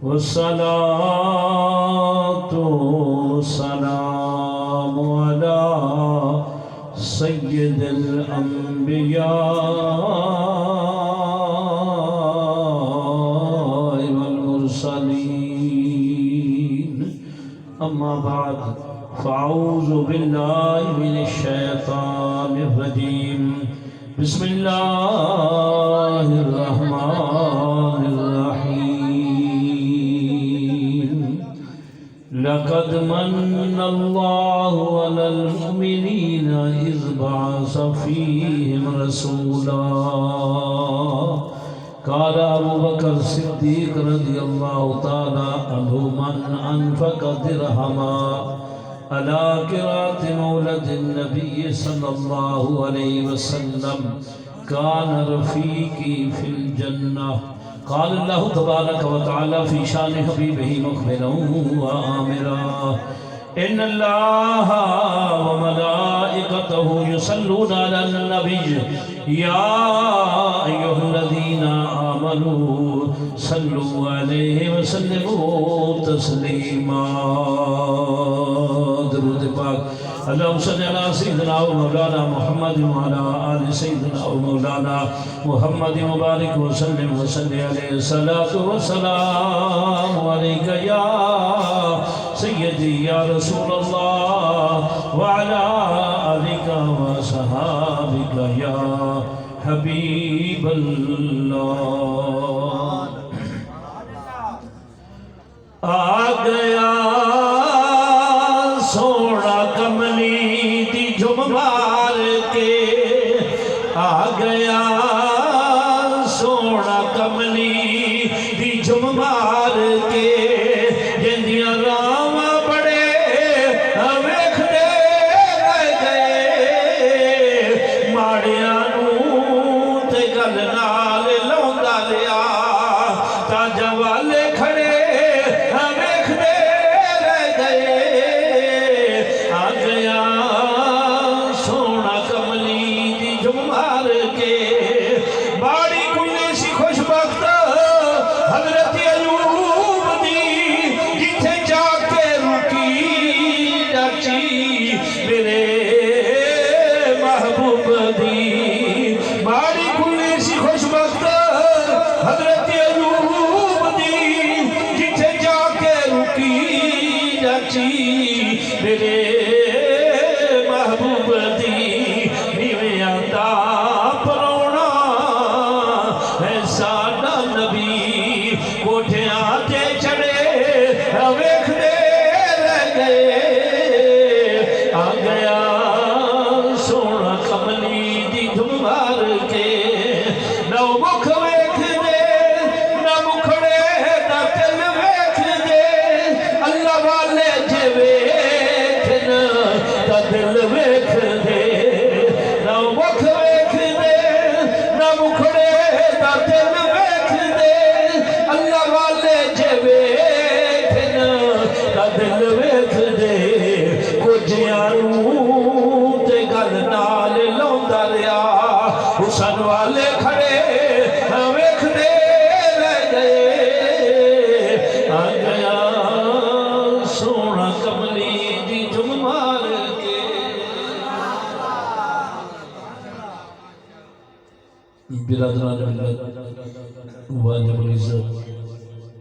والصلاة والسلام على سيد الأنبياء والمرسلين أما بعد فأعوذ بالله من الشيطان الرجيم بسم الله الرحمن الرحيم لقد من الله على المؤمنين إذ بعث فيهم رسولا قال أبو بكر الصديق رضي الله تعالى عنه من أنفق درهما على قراءة مولد النبي صلى الله عليه وسلم كان رفيقي في الجنة. قال الله تبارك وتعالى في شان حبيبه مخبرا وآمرا إن الله وملائكته يصلون على النبي يا أيها الذين آمنوا صلوا عليه وسلموا تسليما. درود پاک. اللهم صل على سيدنا ومولانا محمد وعلى آل سيدنا ومولانا محمد مبارك وسلم وصلي عليه الصلاة والسلام عليك يا سيدي يا رسول الله وعلى آلك وصحابك يا حبيب الله. آ گیا سونا کملی دی جھم مار کے آ گیا سونا کملی دی جھم مار کے جندیاں رام بڑے ویکھ دے رہ گئے ماڑیاں نوں تے گل نال لاوندا لیا تاجا والے کھڑے میرے محبوب دی نیویں آندا پرونا ہے ساڈا نبی کوٹھیاں تے چڑھے ویکھ دے رہ گئے آ گیا سونا کملی دی دھم مار کے نہ مکھ ویکھ دے نہ مکھڑے نہ دل ویکھ دے اللہ والے دل ویکھ دے نہ مکھ ویکھ دے نہ مکھڑے دا دل ویکھ دے اللہ والے جے ویکھن دا دل ویکھ دے کجیاں نوں تے گل نال لاوندا رہیا حسن والے کھڑے ویکھ دے رہ گئے آ گیا سونا کملی دی جھم مار برادران ملت واجب العزت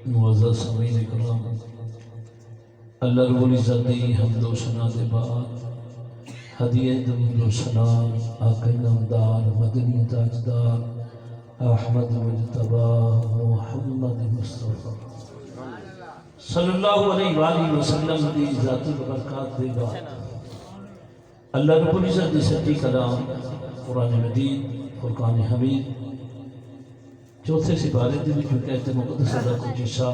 معزز سامعین کرام اللہ رب العزت دی حمد و ثنا دے بعد ہدیہ درود و سلام آقا نامدار مدنی تاجدار احمد مجتبی محمد مصطفی صلی اللہ علیہ وآلہ وسلم دی ذاتی برکات دے بعد اللہ رب العزت دی سچی کلام قرآن مجید فرقان حمید چوتھے سپارے دی جو کہتے مقدس اللہ کو جسا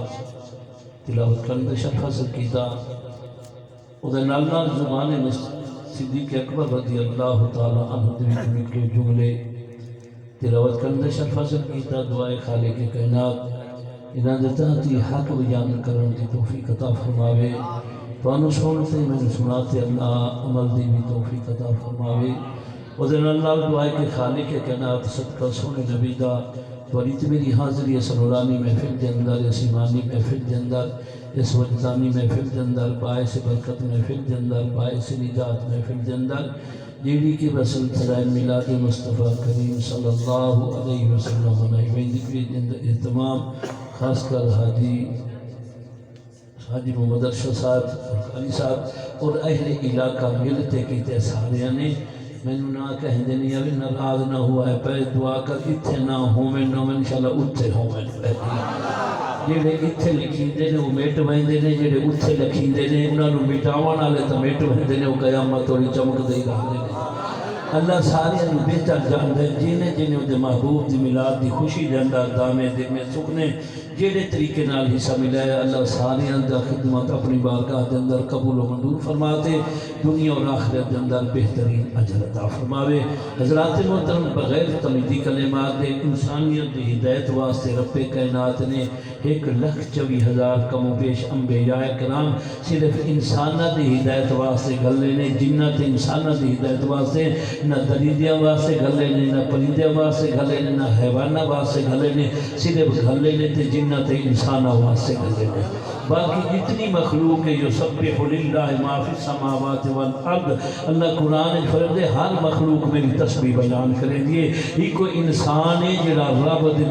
تلاوت کرنے شرف حاصل کیتا ادھر نالنا زبان صدیق اکبر رضی اللہ تعالیٰ عنہ دوی کے جملے تلاوت کرنے شرف حاصل کیتا دعائے خالق کائنات انہاں دیتا تی حق بیان کرن دی توفیق عطا فرماوے تو انو سنتے میں سناتے اللہ عمل دی بھی توفیق عطا فرماوے وزن اللہ دعائے کہ خالق کائنات صدقہ سونے نبی دا توریت میری حاضری اس نورانی محفل کے اندر، اس ایمانی محفل کے اندر، اس وجدانی محفل کے اندر، باعث برکت محفل کے اندر، باعث نجات محفل کے اندر، جیڑی کی رسول سرائے میلاد مصطفیٰ کریم صلی اللہ علیہ وسلم منائی ذکری اہتمام خاص کر حاجی محمد ارشد صاحب اور قاری صاحب اور اہل علاقہ ملتے کیتے سارے نے میں نہ کہیں دے نہیں ابھی ناراض نہ ہوا ہے پہ دعا کر اتھے نہ ہومن نہ میں انشاءاللہ اتھے ہومن جیڑے اتھے لکھی دے نے وہ میٹ بہندے نے، جیڑے اتھے لکھی دے نے انہاں نو مٹاون والے تے میٹ بہندے نے، وہ قیامت ہوئی چمک دے رہا دے نے۔ اللہ سارے نو بہتر جان دے جینے جینے دے محبوب دی میلاد دی خوشی دے اندر دامے دے میں سکنے جیڑے طریقے نال حصہ ملا ہے اللہ سارے اندر خدمت اپنی بارگاہ دے اندر قبول و منظور فرماتے، دنیا اور آخرت دے اندر بہترین اجر عطا فرماوے۔ حضرات محترم بغیر تمہیدی کلمات دے انسانیت دی ہدایت واسطے رب کائنات نے 1,24,000 کم و بیش انبیاء کرام صرف انسانہ دی ہدایت واسطے گلے نے، جنت انسانہ دی ہدایت واسطے نہ درندیاں واسطے گلے نے، نہ پرندیاں واسطے گلے نے، نہ حیوانہ واسطے گلے نے، صرف گلے نے تے جنت انسانہ واسطے گلے نے۔ باقی جتنی مخلوق ہے یسبح للہ ما فی السماوات والارض، اللہ قرآن فرماتے ہر مخلوق میری تسبیح بیان کرے دیے۔ ہی کوئی انسان ہے جڑا رب دے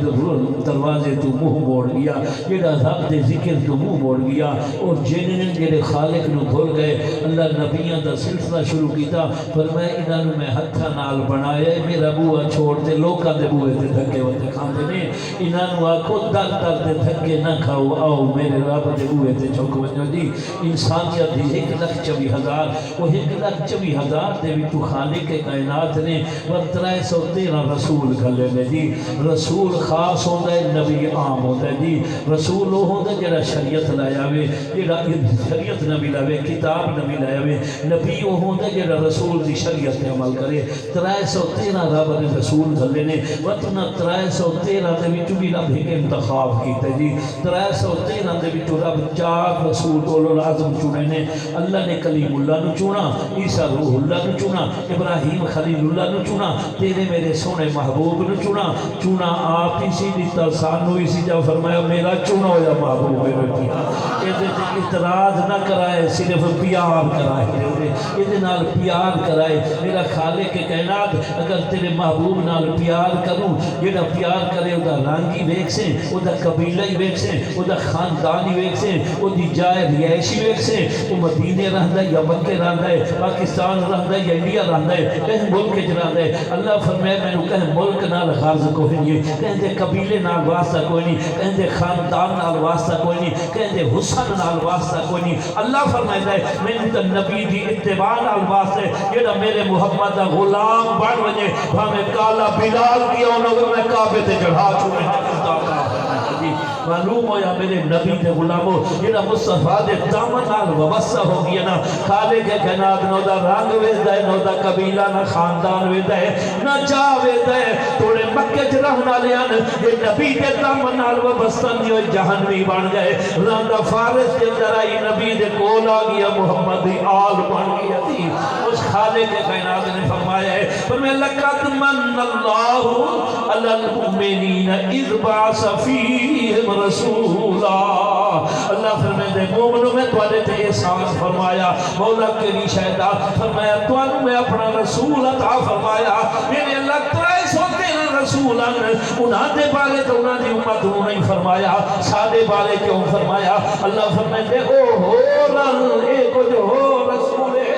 دروازے تو منہ موڑ گیا، جڑا رب دے ذکر تو منہ موڑ گیا، اور جنہیں جڑے خالق نو بھول گئے اللہ نبیاں دا سلسلہ شروع کیتا، فرمایا انہاں نو میں ہتھاں نال بنایا میرا بوہا چھوڑ دے لوکاں دے بوہے تے دھکے وتے کھاندے نے، انہاں نو آکھو در در دے دھکے نہ کھاؤ، آؤ میرے رب دے بوہے تے چوک ونجو جی۔ انسانیت دی 1,24,000 وہ 1,24,000 دے بھی تو خالق کائنات نے 313 رسول گھلے نے جی۔ رسول خاص ہوتا ہے، نبی عام ہوتا ہے جی۔ رسول وہ ہوتا ہے جڑا شریعت لایا وے، جڑا شریعت نبی لاوے، کتاب نبی لایا وے۔ نبی وہ ہوتا ہے جڑا رسول دی شریعت پہ عمل کرے۔ 313 رب نے رسول گھلے نے، وطنا 313 دے بھی بھی رب ایک انتخاب کیتا جی۔ 313 دے بھی رب 4 رسول اولو العظم چنے نے۔ اللہ نے کلیم اللہ نو چنا، عیسیٰ روح اللہ نو چنا، ابراہیم خلیل اللہ نو چنا، تیرے میرے سونے محبوب نو چنا آپ اسی دیتا سانو اسی جا فرمایا میرا چنا ہویا محبوب میرے کیا۔ اعتراض نہ کرائے، صرف پیار کرائے، یہ نال پیار کرائے۔ میرا خالق کائنات اگر تیرے محبوب نال پیار کروں، جیڑا پیار کرے وہ رنگ ہی ویکھ سے، وہ قبیلہ ہی ویکھ سے، وہ خاندان ہی ویکھ سے، وہ جائے رہائشی ویکھ سے، وہ مدینے رہندا ہے یا مکے رہندا ہے، پاکستان رہندا ہے یا انڈیا رہندا ہے، کہیں ملک وچ رہندا ہے۔ اللہ فرمایا مینوں کہیں ملک نال غرض کوئی نہیں، کہیں دے قبیلے نال واسطہ کوئی نہیں، کہیں دے خاندان نال واسطہ کوئی نہیں، کہیں دے حسن نال واسطہ کوئی نہیں۔ اللہ فرمائے ہے مینوں تے نبی دی اتباع نال واسطے جڑا میرے محمد دا غلام بن وجے بھاویں کالا بلال کیا انہوں میں کعبے تے چڑھا چھوڑے معلوم ہویا میرے نبی دے غلاموں جڑا مصطفیٰ دے دامن نال وابستہ ہو گیا نا، خالق کائنات نو دا رنگ ویدا ہے، نو دا قبیلہ نہ خاندان ویدا ہے، نہ جا ویدا ہے۔ توڑے مکے چ رہن والے ہیں یہ نبی دے دامن نال وابستہ نہیں ہوئے جہنمی بن گئے۔ راندا فارس دے اندر آئی نبی دے کول آ گیا، محمد دی آل بن گیا تھی۔ اس خالق کائنات نے فرمایا ہے فرمایا لقد من اللہ علی المؤمنین اذ بعث فیہم رسولا۔ اللہ فرمائے دے مومنوں میں توڑے تے احسان فرمایا، مولا کری شہدہ فرمایا توانو میں اپنا رسول عطا فرمایا۔ میرے اللہ 313 رسولان انہاں دے بارے تو انہاں دی امت انہوں نہیں فرمایا، سادے بارے کیوں فرمایا؟ اللہ فرمائے دے او ہو رل اے کو جو ہو رسول ہے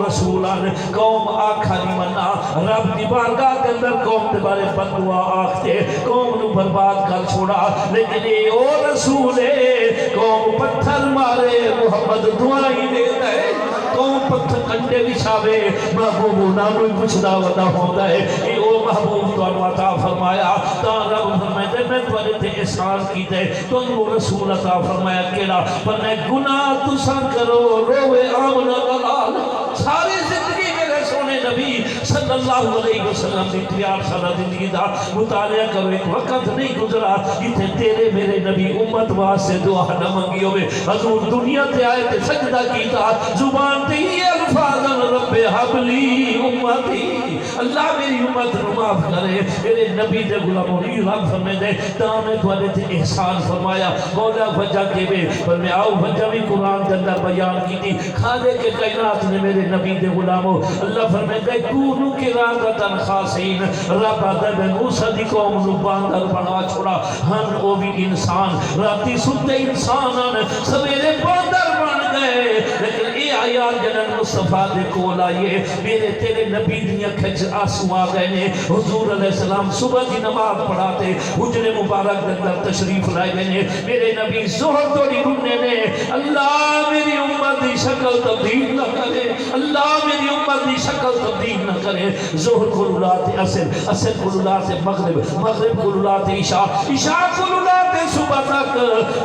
رسولان قوم آکھا نہیں منا، رب دی بارگاہ کے اندر قوم دے بارے بددعا آکھتے، قوم نو برباد کر چھوڑا، لیکن یہ او رسول ہے قوم پتھر مارے محمد دعائیں دیتا ہے، قوم پتھر کنڈے بچھاوے محبوب نامو کچھ دعوتہ ہوتا ہے، یہ او محبوب تو عطا فرمایا۔ تا رب فرمائے دے میں توڑے تے احسان کی دے تو انہوں رسول عطا فرمایا کیڑا پر میں گناہ تسا کرو روے آمنہ دلال۔ ساری زندگی میرے سونے نبی صلی اللہ علیہ وسلم دی 63 سالہ زندگی دا مطالعہ کرو. ایک وقت نہیں گزرا جتھے تیرے میرے نبی امت واسطے دعا نہ منگی ہوئے. حضور دنیا تے آئے تے سجدہ کیتا, زبان تے یہ الفاظ رب حبلی امتی, اللہ میری امت نو معاف کرے. میرے نبی دے غلاموں نے رب فرمے دے تانے تواڈے تے احسان فرمایا. مولا وجہ کے میں فرمایا آؤ وجہ بھی قرآن کے اندر بیان کی تھی. خالق کے کائنات نے میرے نبی دے غلاموں اللہ فرمے دے کونو قرادۃ خاسئین, رب ادب موسیٰ دی قوم نو باندر بنا چھوڑا. ہن او بھی انسان راتی ستے انسان سویرے باندر بن گئے. لیکن اے آیات جنن مصطفیٰ دے کول آئیے میرے تیرے نبی دیاں کھچ آنسو آ گئے نے. حضور علیہ السلام صبح دی نماز پڑھاتے حجرے مبارک دے اندر تشریف لائے گئے نے. میرے نبی ظہر توڑی رونے نے اللہ میری امت دی شکل تبدیل نہ کرے, اللہ میری امت دی شکل تبدیل نہ کرے. ظہر کو لولاتے عصر, عصر کو لولاتے مغرب, مغرب کو لولاتے عشاء, عشاء کو لولاتے صبح تک.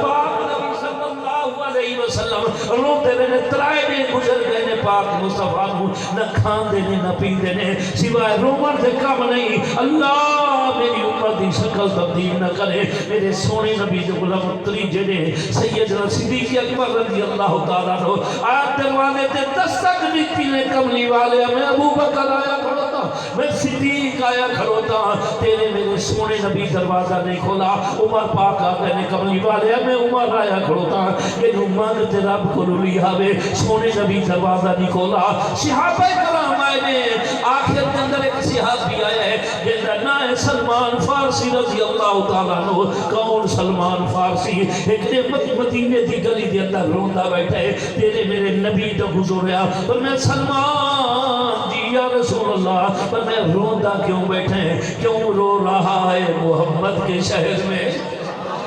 پاک نبی صلی اللہ علیہ وسلم روتے نے ترائے نے گزر گئے نے. پاک مصطفیٰ نو نہ کھان دے نے نہ پین دے نے سوائے رومن سے کم نہیں. اللہ میری امت دی شکل تبدیل نہ کرے. میرے سونے نبی دے غلام تریجے نے سیدنا صدیق اکبر رضی اللہ تعالیٰ عنہ آیت دروازے تے دستک دیتی نے کملی والے میں ابو بکر آیا کھڑوتا, میں صدیق آیا کھڑوتا. تیرے میرے سونے نبی دروازہ نہیں کھولا. عمر پاک آتے نے کملی والے میں عمر آیا کھڑوتا. یہ مانگتے رب کو لیا ہوئے سونے نبی دروازہ نہیں کھولا. صحابہ کرام آئے نے آخر کے اندر ایک صحابی آیا ہے جن کا نام ہے سلمان فارسی رضی اللہ تعالیٰ عنہ. کون سلمان فارسی؟ ایک نے مدینے دی گلی دے اندر روندا بیٹھا ہے. تیرے میرے نبی تو گزریا پر میں سلمان جی یا رسول اللہ پر میں روندا کیوں بیٹھا ہے, کیوں رو رہا ہے محمد کے شہر میں,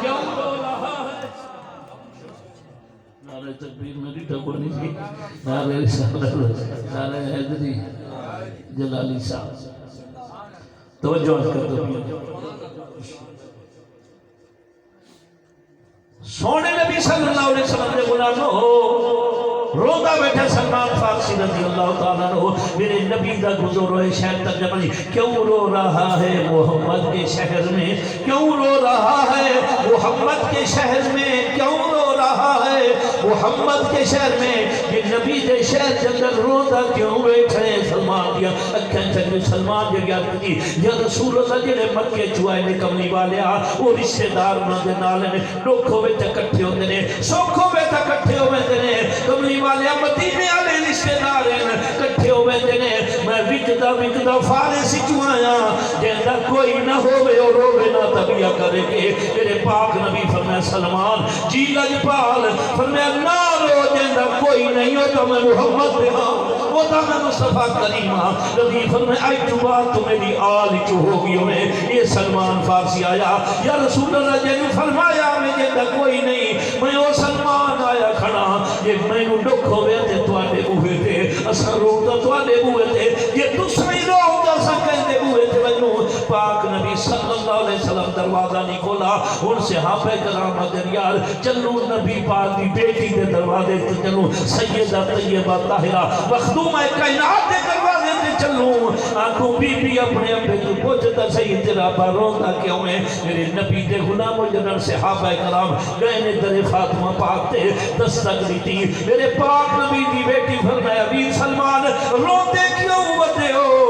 کیوں رو رہا ہے. نعرہ تکبیر میری ٹکڑنی تھی, نعرہ رسالت, نعرہ حیدری, جلالی صاحب توجہ کر دو. سونے نبی صلی اللہ علیہ وسلم نے غلاموں روتا بیٹھے سلمان فارسی رضی اللہ تعالیٰ عنہ میرے نبی دا گزر ہوئے شہر ترجمہ جی کیوں رو رہا ہے محمد کے شہر میں, کیوں رو رہا ہے محمد کے شہر میں, کیوں رو رہا ہے محمد کے شہر میں. یہ نبی دے شہر کے اندر روتا کیوں بیٹھے. سلمان دیا اکھیں چلے سلمان جو یاد کی یا رسول اللہ جنہیں مکے چوائے نے کملی والے وہ رشتہ دار انہوں نے نالے نے لوکھوں میں تکٹھے ہوتے ہیں, سوکھوں میں تکٹھے ہوتے ہیں. کملی والے مدینے والے رشتہ دار کٹھے ہوتے ہیں. میں وکدا فارسی چوایا جہاں کوئی نہ ہوئے اور روے نہ تبیہ کرے کے. میرے پاک نبی فرمایا سلمان جی لجپال فرمایا نہ رو جہاں کوئی نہیں ہوتا میں محمد دے ہاں وہ تھا میں مصطفیٰ کریمہ. نبی فرمایا آئی جو بات تو میری آل جو ہوگی ہمیں. یہ سلمان فارسی آیا یا رسول اللہ جنہوں فرمایا میں جہاں کوئی نہیں میں وہ سلمان آیا کھڑا. یہ میں نو ڈکھ ہوئے تھے توڑے ہوئے تھے اسا روتا توڑے ہوئے تھے یہ دوسری روتا سا کہتے ہوئے تھے. میں پاک نبی صلی اللہ علیہ وسلم دروازہ نہیں کھولا. ان صحابہ کرام اگر یار چلو نبی پاک دی بیٹی دے دروازے تے چلو, سیدہ طیبہ طاہرہ مخدومہ کائنات دے دروازے تے چلو. آنکھوں بی بی اپنے ابے تو پوچھتا سید تیرا با روتا کیوں ہے. میرے نبی دے غلام جنرل صحابہ کرام گئے نے در فاطمہ پاک تے دستک دی تھی. میرے پاک نبی دی بیٹی فرمایا ویر سلمان روتے کیوں بتے ہو.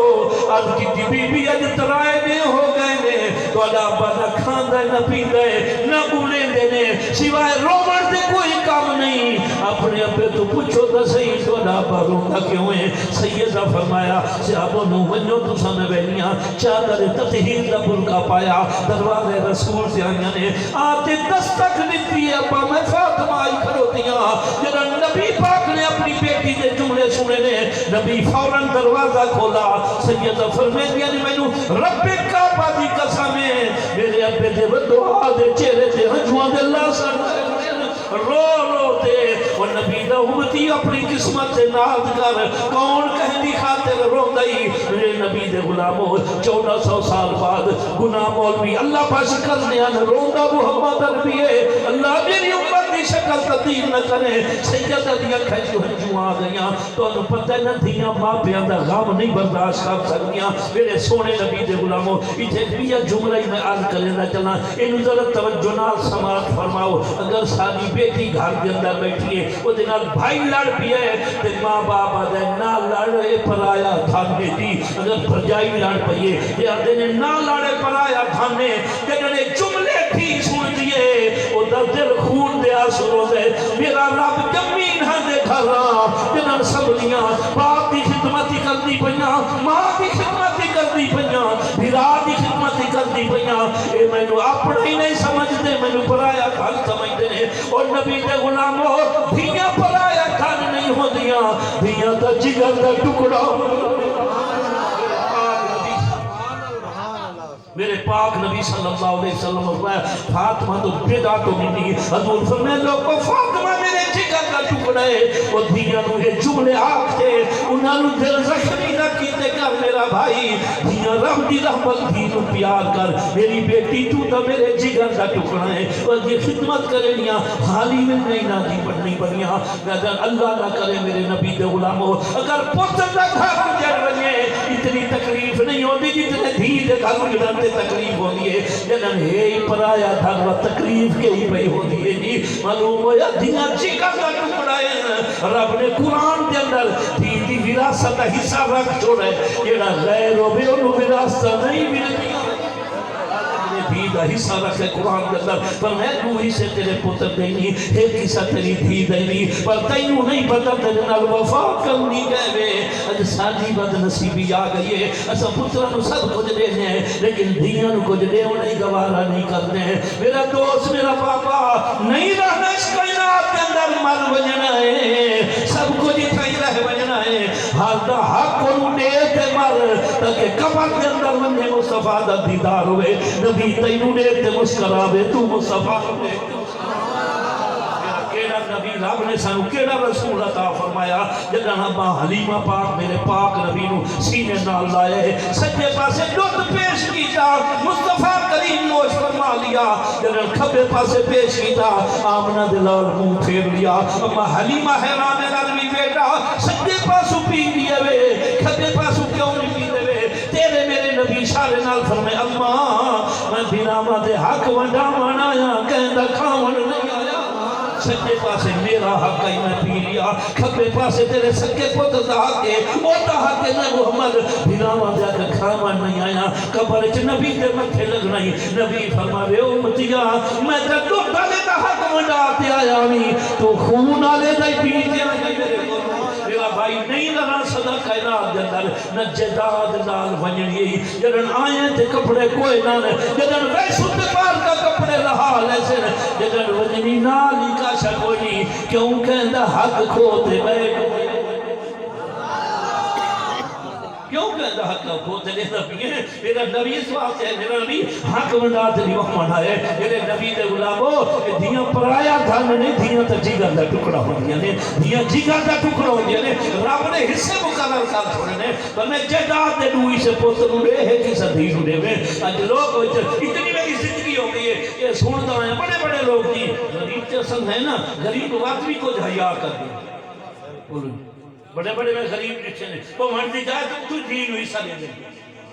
اب کی بی بی اج ترائے نے ہو گئے نے تو اللہ نہ کھاندہ نہ پیندہ نہ بولے دینے سوائے رومن دے کوئی کام نہیں. اپنے ابے تو پوچھو تا صحیح تو اللہ روتا کیوں ہے. سیدہ فرمایا صحابہ نو ونجو تو سامنے بہنیاں چادر تطہیر دا برکا پایا دروازے رسول سے آئیاں نے آتے دستک دیتی ہے. ابا میں فاطمہ آئی کھڑوتیاں جنہاں نبی پاک نے اپنی بیٹی دے جملے سنے نے. نبی فوراں دروازہ کھولا. سیدہ فرمائے دیا نے میں نو رب کعبہ دی قسم ہے میرے ابے دے دعا دے چہرے تے ہنجواں دے اللہ سر رو رو دے. اور نبی دا امتی اپنی قسمت سے ناز کر کون کہنی خاطر رو دائی. میرے نبی دے غلاموں 1400 سال بعد گناہ مولوی اللہ پاس کرنے آن روندہ محمد عربیے اللہ میری امت دی شکل تبدیل نہ کرے سیدہ دیا کھجو ہنجو آ گیا تو انہوں پتہ نہ دیا ماں پیاندہ غم نہیں برداشت کر سکیا میرے سونے نبی دے غلاموں اتھے بیا جملہ ہی میں آل کرے نہ چلا انہوں ذرا توجہ نال سماعت فرماؤ اگر ساری بیٹی گھر کے اندر بیٹھی ہے وہ دنال بھائی لڑ بھی ہے تے ماں باپ آدھے نہ لڑے پرایا دھانے دی اگر پرجائی لڑ پئیے یہ آدھے نے نہ لڑے پرایا دھانے جنہوں نے جملے تھی سن دیئے وہ در دل خون دے آسروں دے میرا رب جمین ہاں دے گھر جنہوں سبلیاں باپ دی خدمتی کر دی پہیاں ماں دی خدمتی کر دی پہیاں بھرا دی خدمتی کر دی پہیاں اے میں نو اپنا ہی نہیں سمجھتے میں نو پرایا گھر سمجھتے ہیں اور نبی دے غلاموں دھیاں پرایا گھر نہیں ہو دیا دھیاں تا جگر دا ٹکڑا میرے پاک نبی صلی اللہ علیہ وسلم فرمایا فاطمہ تو بیدا تو نہیں حضور فرمائے لوگوں فاطمہ میرے جگر کا ٹکڑا ہے وہ دھیاں نو یہ جملے آکھتے انہاں نو دل زخمی نہ کیتے کر میرا بھائی دھیاں رب دی رحمت دی نو پیار کر میری بیٹی تو تو میرے جگر کا ٹکڑا ہے اور یہ خدمت کرے لیا حالی میں نہیں نادی پڑھنی بنیا اگر اللہ نہ کرے میرے نبی دے غلاموں اگر پتر نہ گھر جڑ بنے اتنی تکلیف نہیں ہوتی جتنے دھی دے گھر جڑتے تکلیف ہوتی ہے جنہاں ہی پرایا دھر و تکلیف کے ہی پہی ہوتی ہے جی معلوم ہویا دھیاں جگر کا ٹکڑا ہے رب نے قرآن کے اندر دی وراثت حصہ رکھ چھوڑا ہے جڑا غیر ہو بے انہوں وراثت نہیں ملتی دھی دا حصہ رکھے قرآن کے اندر پر میں تو ہی سے تیرے پتر دینی ایک حصہ تیری دھی دینی پر تینوں نہیں پتا تیرے نال وفا کرنی گئے وے اج ساری بد نصیبی آ گئی ہے اسا پتروں سب کچھ دینے ہیں لیکن دھیاں نو کچھ دے نہیں گوارا نہیں کرتے ہیں میرا دوست میرا پاپا نہیں رہنا اس کائنات کے اندر مر وجنا ہے سب کچھ ہی رہ وجنا ہے حال دا حق کو دے تے مر تاکہ قبر کے اندر ونے مصطفیٰ دا دیدار ہوئے نبی تینوں نے تے مسکراوے تو مصطفیٰ نے کیڑا نبی رب نے سانو کیڑا رسول عطا فرمایا جداں ابا حلیمہ پاک میرے پاک نبی نو سینے نال لائے سجے پاسے دودھ پیش کیتا مصطفیٰ کریم نوش فرما لیا جداں کھبے پاسے پیش کیتا آمنہ دلال منہ پھیر لیا اما حلیمہ حیران نبی بیٹا سجے پاسو پی لیا وے کھبے پاسو کیوں نہیں پی دے وے تیرے میرے نبی شارے نال فرمائے اماں میں بنامہ دے حق ونڈاون آیا کہندہ کھاون نہیں آیا سکے پاسے میرا حق ہی میں پی لیا کھبے پاسے تیرے سکے پتر دا حق ہے اوٹا حق ہے میں محمد بنامہ دے حق کھاون نہیں آیا قبر چ نبی دے متھے لگ نہیں نبی فرماوے او متیا میں تے تو دلے دا حق ونڈاتے آیا نہیں تو خون آلے دا ہی پی دیا میرا بھائی نہیں لگا صدا کائنات دے اندر نہ جداد نال ونجنی جدن آئیں تے کپڑے کوئی نہ جدن ویسو تے پار کا کپڑے رہا لیسے جدن ونجنی نال ہی کا شکوئی نہیں کیوں کہندہ حق کھوتے بیٹھ کیوں کہندہ حق کھوتے نبی ہے میرا نبی اس واسطے ہے میرا نبی حق ونڈاتے نہیں محمد آئے میرے نبی دے غلاموں دھیاں پرایا دھن نہیں دھیاں تا جگر دا ٹکڑا ہو دیا نے دھیاں جگر دا ٹکڑا ہو دیا نے رب نے حصے مقرر کر چھوڑے نے پر میں جداد دے دوئی سے پوتر رے ہے کی صدی رے میں آج لوگ اتنی میری زندگی ہو گئی ہے یہ سنتا ہیں بڑے بڑے لوگ کی غریب چسن ہے نا غریب وقت بھی کو جھایا کر دیا بڑے بڑے میں غریب لکھے نے وہ مرضی جائے تو دین ہوئی سنے دیں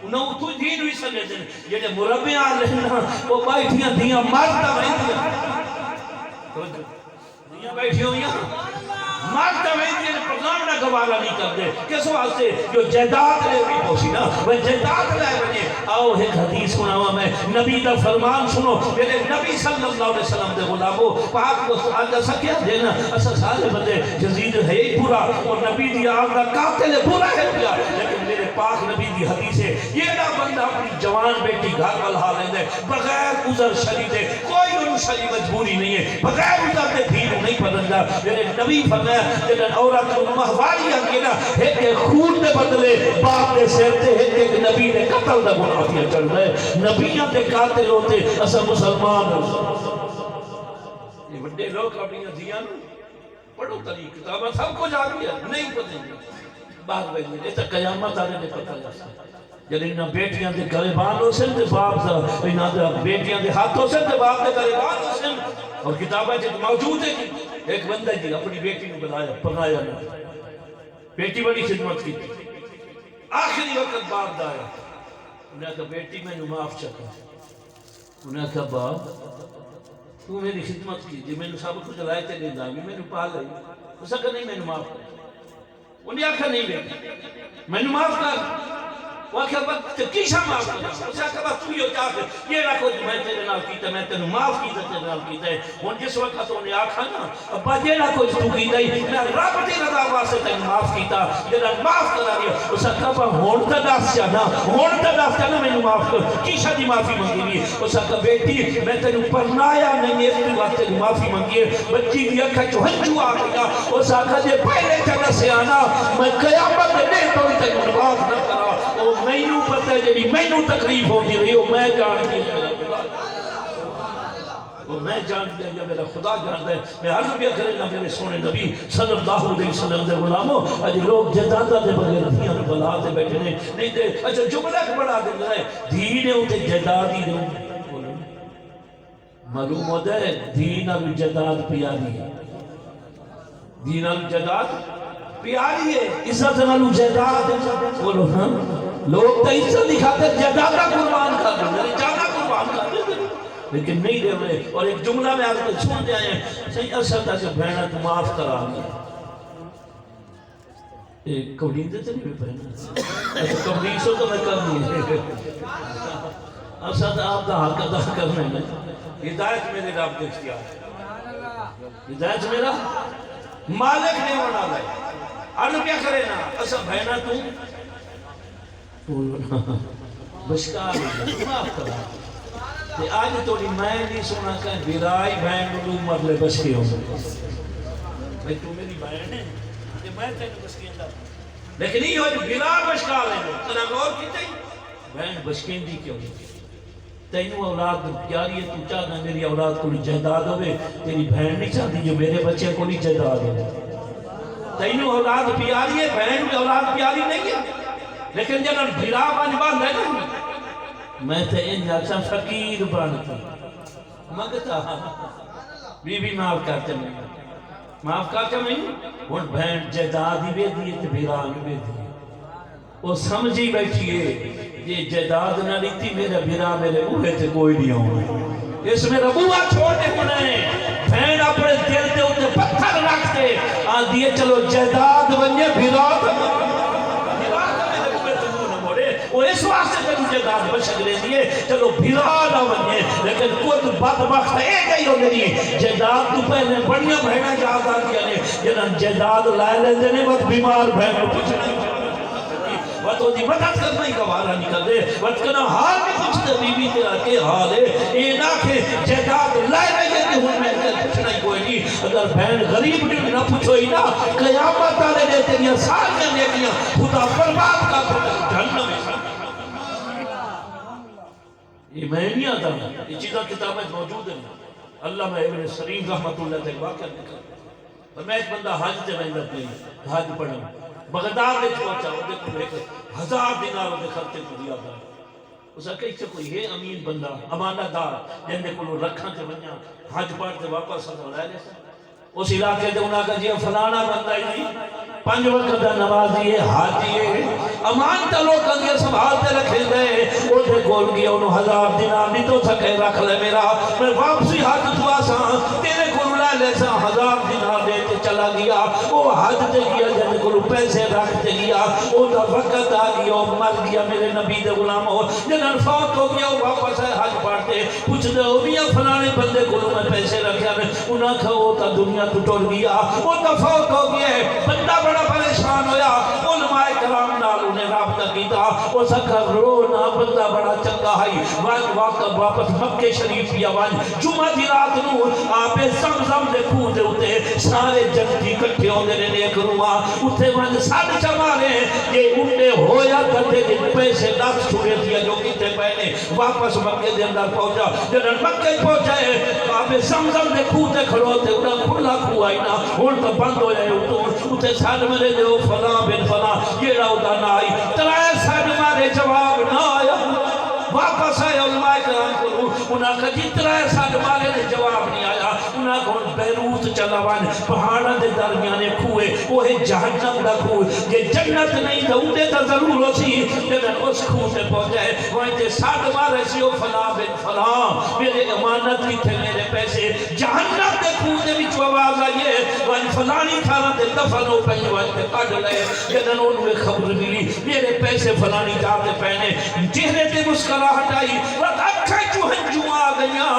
انہوں تو دین ہوئی سنے دیں یہ جو مربع آلہنا وہ بیٹھیاں دیاں مارتا بیٹھیاں دیاں بیٹھی ہوئی مارتا بیٹھیاں پروگرام نہ گوارا نہیں کر دے کس واسطے جو جائیداد لے بھی پوچھی نا وہ جائیداد لے بنے آؤ ایک حدیث سناوا میں نبی دا فرمان سنو میرے نبی صلی اللہ علیہ وسلم دے غلامو پاک کو آگا سکیا دینا اسا سارے بندے جزید ہے ہی برا اور نبی دی آگا قاتل برا ہے پیا لیکن میرے پاک نبی دی حدیث ہے یہ نا بندہ اپنی جوان بیٹی گھر والہا لیندے بغیر عذر شریف دے کوئی ان شریف مجبوری نہیں ہے بغیر عذر دے بھی نہیں پڑھندا میرے نبی فرمایا جنہاں عورت کو مہواری آگے نا ایک خون دے بدلے باپ دے سیر تے ایک نبی نے قتل دا منافیہ چل رہے نبیاں دے قاتل ہوتے اسا مسلمان یہ بڑے لوگ اپنی دھیاں پڑھو طریق کتابہ سب کو جا گیا نہیں پتہ بات بھائی یہ تو قیامت آنے نے پتہ جاسا جب انہاں بیٹیاں دے گریبان ہو سن تے باپ دا انہاں دے بیٹیاں دے ہاتھ ہو سن تے باپ دے گریبان ہو سن اور کتابیں جو موجود ہے ایک بندہ جی اپنی بیٹی کو بنایا پڑھایا نہ بیٹی بڑی خدمت کی آخری وقت باپ دا آیا انہیں کہا بیٹی میں نے معاف چکا انہیں کہا باپ تو میری خدمت کی جی میں نے سب کچھ لائے تے نہیں دامی میں نے پال لائی اس کہا نہیں میں نے معاف کر انہیں کہا نہیں بیٹی میں نے معاف کر وہ کہا وقت کیسا معاف کرنا اس کہا بس تو یہ چاہتے یہ نہ کچھ میں تیرے نال کیتا میں تیرے معاف کیتا تیرے نال کیتا ہے ان جس وقت انہیں آکھا نا ابا یہ نہ کچھ تو کیتا ہے میں رب دی رضا واسطے تیرے معاف کیتا جنہا معاف کرا دیا اس کہا با ہون تا دس جانا میں نے معاف کر کیسا دی معافی منگی بھی اس کہا بیٹی میں تیرے پرنایا نہیں اس کے وقت تیرے معافی منگی ہے بچی بھی اکھا چوہنچو آ گیا اس کہا جے پہلے جگہ سے آنا میں قیامت نے توڑی تیرے معاف نہ کرا وہ میں نو پتہ ہے جی میں نو تکلیف ہوتی رہی ہو میں جانتی وہ میں جانتی ہے میرا خدا جانتا ہے میں عرض بھی کرنا میرے سونے نبی صلی اللہ علیہ وسلم دے غلاموں اج لوگ جدادہ دے بغیر دھیاں بلا دے بیٹھے نہیں دے اچھا جملہ کو بڑھا دے رہے دین ہے ہوتے جدادی دے معلوم ہوتا ہے دین اب جداد پیاری ہے دین اب جداد پیاری ہے عزت نالو جداد بولو ہاں لوگ تو عزت دکھاتے جدادہ قربان کر دیں جدادہ قربان کر دیں لیکن نہیں دے رہے اور ایک جملہ میں آپ کو سن دے آئے ہیں صحیح اصل تھا کہ بہنہ تو معاف کرا گیا ایک کبلین دیتے نہیں میں بہنہ ایسا کبلین سو تو میں کر نہیں اصل تھا آپ کا حق ادا کرنے میں ہدایت میرے رب کے اختیار ہدایت میرا مالک نے بنا لائے عرض کیا کرے نا اصل بہنہ تو بشکار معاف کرا تے آج توڑی میں نہیں سنا کہ بیرائی بہن نلو مرلے بشکی ہوں میں تو میری بہن ہے تے میں تینو بشکی اندر لیکن یہ ہوئی بیرا بشکار ہے تنہ غور کی تھی بہن بشکین دی کیوں تینو اولاد پیاری ہے تو چاہتا میری اولاد کو جہداد ہوئے تیری بہن نہیں چاہتی جو میرے بچے کو جہداد ہوئے تینو اولاد پیاری ہے بہن کی اولاد پیاری نہیں ہے لیکن جنہاں بھیرا بان باندھ ہے نا میں تے ان جاتا فقیر بانتا مگتا بی بی معاف کرتے میں معاف کرتے میں ان بہن جدادی بے دیئے تے بھیران بے دیئے وہ سمجھی بیٹھئے یہ جداد نہ لیتی میرے بھیرا میرے اوہے تے کوئی نہیں ہوئے اس میں ربوہ چھوڑنے ہونے بہن اپنے دل تے ہوتے پتھر رکھتے آن دیئے چلو جداد بنجے بھیرا وہ اس واسطے تنو جداد بشک لے دیئے چلو بھیرا نہ بنیے لیکن کچھ بدبخت ایک ہی ہو گئی جداد تو پہلے بڑھیا بہنہ جاتا کیا نے جنہاں جداد لائے لے دینے وقت بیمار بہنوں کچھ نہیں وہ تو دی مدد کرنا ہی گوارا نکل دے وقت کنا حال میں کچھ دے بی بی تیرا کے حال ہے یہ نہ کہ جداد لائے لے گئے کہ ہوں میں کچھ نہیں کوئی نہیں اگر بہن غریب نہیں نہ پوچھو ہی نہ قیامت آلے دے تیریاں ساریاں نیکیاں خدا برباد کا جہنم ہے یہ میں نہیں آتا یہ چیزہ کتابیں موجود ہیں اللہ میں ابن سرین رحمت اللہ تک واقعہ نکل اور میں ایک بندہ حج تے رہندا پئی حج پڑھا بغداد وچ پہنچا اودے کول ایک 1000 دینار دے خرچے کو دیا تھا اس کہ ایتھے کوئی ہے امین بندہ امانت دار جن دے کول رکھاں تے ونجا حج پڑھ تے واپس لے لے اس علاقے دے انہاں کا جی فلانا بندہ ہی 5 وقت دا نمازی ہے حاجی ہے امانت لوگ کندے سنبھالتے رکھے گئے اودے کول گیا انہوں 1000 دینار نہیں تو سکے رکھ لے میرا میں واپسی حج دعا سا تیرے کول لے سا 1000 دینار دے کے چلا گیا وہ حج تے گیا جن کول پیسے رکھتے گیا او دا وقت آ گیا مر گیا میرے نبی دے غلام ہو جنہاں فوت ہو گیا واپس ہے حج پڑھتے کچھ دے او میاں فلانے بندے کول میں پیسے رکھیا انہاں کہا وہ تا دنیا تو ٹوٹ گیا وہ تا فوت ہو گیا بندہ بڑا پریشان ہویا علماء کرام نال انہیں رابطہ کیتا وہ سکھا رونا بندہ بڑا چنگا ہے واپس مکہ شریف کیا جمعہ دی رات نو آپ زمزم دے کھو دے ہوتے سارے جنتی کٹھے ہوندے نے ایک رواں اتھے ون ساڈ چمارے یہ انڈے ہویا کتے دے پیسے 10 چھوڑے دیا جو کتے پہنے واپس مکہ دے اندر پہنچا جنہاں مکہ پہنچائے آپ زمزم دے کھو دے کھڑوتے انہاں کھلا کھو آئی نا ہون تو بند ہو جائے اتھے ساڈ مرے دے فلاں بن فلاں یہ راو دا نائی ترائے ساڈ بارے جواب نہ آیا واپس آئے علماء کرام کو انہاں کا جتنا ہے ساتھ والے نے جواب نہیں آیا انہاں کو بیروت چلاوان پہاڑا دے درمیانے کھوئے وہ ہے جہنم دا کھوئے یہ جنت نہیں تھا اندے تا ضرور ہو سی لیکن اس کھو سے پہنچائے وہاں تے ساتھ والے سی فلاں بن فلاں میرے امانت کی تھے میرے پیسے جہنم دے کھو دے بھی آواز آئیے وہاں فلانی تھانا دے دفنوں پہنی وہاں تے کڑ لئے لیکن انہوں خبر ملی میرے پیسے فلانی جاتے پہنے چہرے تے مسکراہٹ آئی وقت اکھیں جو ہنجو آ گیا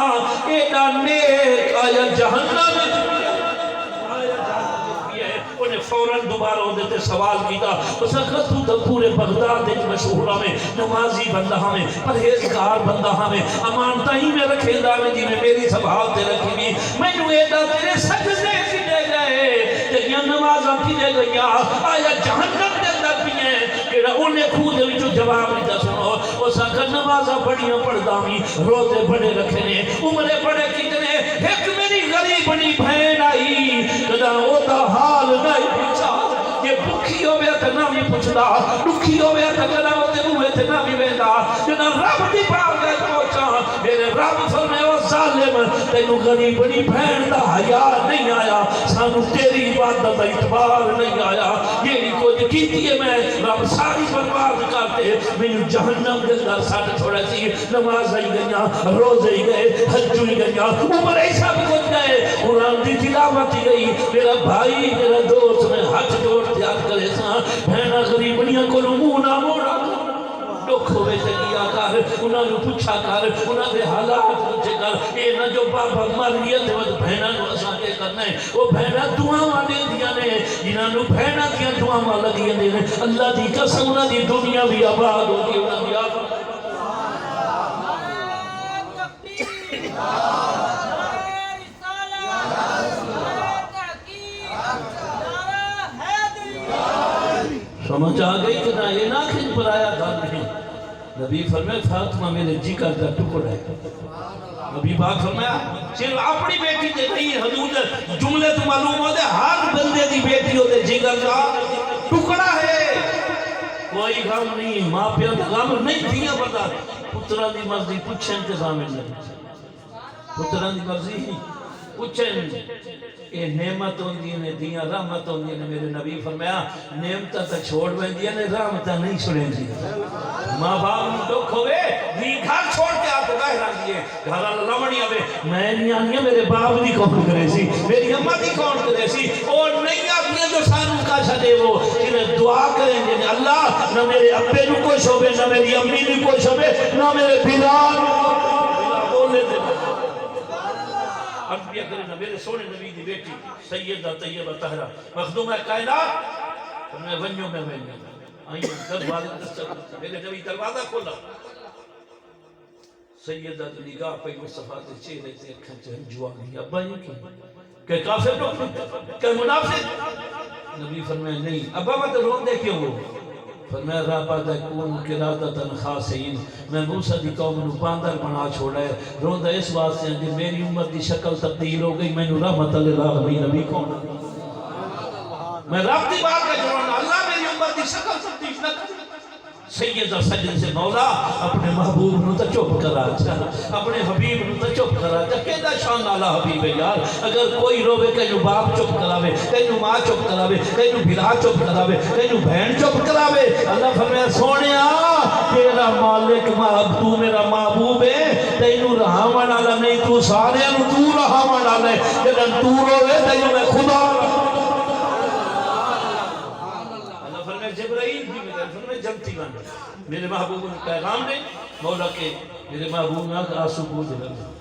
ایڈا نیک آیا جہنم انہیں فوراں دوبارہ ہوتے تھے سوال کیتا اس وقت تو پورے بغداد ایک مشہورہ میں نمازی بندہ ہمیں پرہیزگار بندہ ہمیں امانتہ ہی میں رکھے دا میں جی میں میری سبھالتے رکھی بھی میں جو ایڈا تیرے سجدے کی دے گئے تیریاں نمازاں کی دے گیا آیا جہنم دے در بھی ہیں کہ انہیں خود جو جواب نہیں دا سنو اس وقت نمازاں بڑیاں پڑھدا بھی روزے بڑے رکھنے عمرے بڑے کتنے ایک میری غریبنی بہن آئی کدا او دا حال نہیں پوچھا یہ بکھی ہو گیا تھا نہ بھی پوچھدا دکھی ہو گیا تھا کدا وہ تے ہوئے تھے نہ بھی ویندا جنا رب دی پاک دے پہنچا میرے رب فرمائے او ظالم تینوں غریبنی بہن دا حیا نہیں آیا سانو تیری عبادت دا اعتبار نہیں آیا یہ کچھ کیتی ہے میں رب ساری برباد کرتے مینوں جہنم دے اندر سٹ چھوڑا سی نماز ہی گئیاں روزے ہی گئے حج ہی گئیاں عمر ہی سب کچھ گئے قرآن دی تلاوت ہی گئی میرا بھائی میرا دوست میں ہاتھ جوڑ تیار کرے سا بہنا غریبنیاں کو منہ نہ موڑا دکھ ہوئے سے کیا کر انہاں نے پوچھا کر انہاں دے حالات پوچھے کر اے نہ جو بابا مر گیا تے وہ بہنا نو اساں کے کرنا ہے وہ بہنا دعاواں دے دیا نے جنہاں نو بہنا دیا دعاواں لگی نے اللہ دی قسم انہاں دی دنیا بھی آباد ہو گئی انہاں دی آباد سمجھ آ گئی کہ نہ یہ نہ کھن پر آیا تھا نہیں نبی فرمائے فاطمہ میرے جگر کا ٹکڑ ہے نبی پاک فرمایا صرف اپنی بیٹی دے نہیں حضور جملے تو معلوم ہوتے ہر بندے دی بیٹی ہوتے جگر کا ٹکڑا ہے کوئی غم نہیں ماں پیار کا غم نہیں دیا پتا پترہ دی مرضی پوچھیں انتظام نہیں پترہ دی مرضی پوچھیں اے نعمت ہوندی نے دیاں رحمت ہوندی نے میرے نبی فرمایا نعمتاں تے چھوڑ ویندی نے رحمتاں نہیں چھوڑیں دی ماں باپ نوں دکھ ہوے دی گھر چھوڑ کے آپ باہر آ گئے گھر لمڑی آوے میں نہیں آنی میرے باپ دی کون کرے سی میری اماں دی کون کرے سی اور نہیں آتی جو سانو کا چھڑے وہ جنہیں دعا کریں گے اللہ نہ میرے ابے نوں کوئی شعبے نہ میری امی نوں کوئی شعبے نہ میرے بلال بولے دے انبیاء کرنا میرے سونے نبی دی بیٹی سیدہ طیبہ طہرہ مخدومہ کائنات میں ونیوں میں آئیں دروازہ دستر میرے نبی دروازہ کھولا سیدہ دی نگاہ پہ مصطفیٰ دے چہرے تے اکھن چہن جوانی ابا یہ کیوں کہ کافر لوگ کہ منافق نبی فرمائے نہیں ابا میں تو رون دے کیوں ہو فرمایا رابا دا کون قرادتاً خاصین میں موسیٰ دی قوم نو باندر بنا چھوڑا ہے روندہ اس واسطے ہیں کہ میری امت دی شکل تبدیل ہو گئی میں نو رحمت اللہ نبی کون میں رب دی بات کا جوڑنا اللہ میری امت دی شکل تبدیل نہ کر سیدہ سجن سے مولا اپنے محبوب نو تا چپ کرا اپنے حبیب نو تا چپ کرا کہتا شان اللہ حبیب یار اگر کوئی روے کہنو باپ چپ کراوے کہنو ماں چپ کراوے کہنو بھلا چپ کراوے کہنو بہن چپ کراوے اللہ فرمایا سونیا تیرا مالک تو میرا محبوب ہے تینو رحمان اللہ نہیں تو سارے نو تو رحمان اللہ ہے لیکن تو روے تینو میں خدا اللہ فرمایا جبرائیل بھی میں جنتی بن میرے محبوب نے پیغام دے مولا کے میرے محبوب نے آنسو پوچھ لگا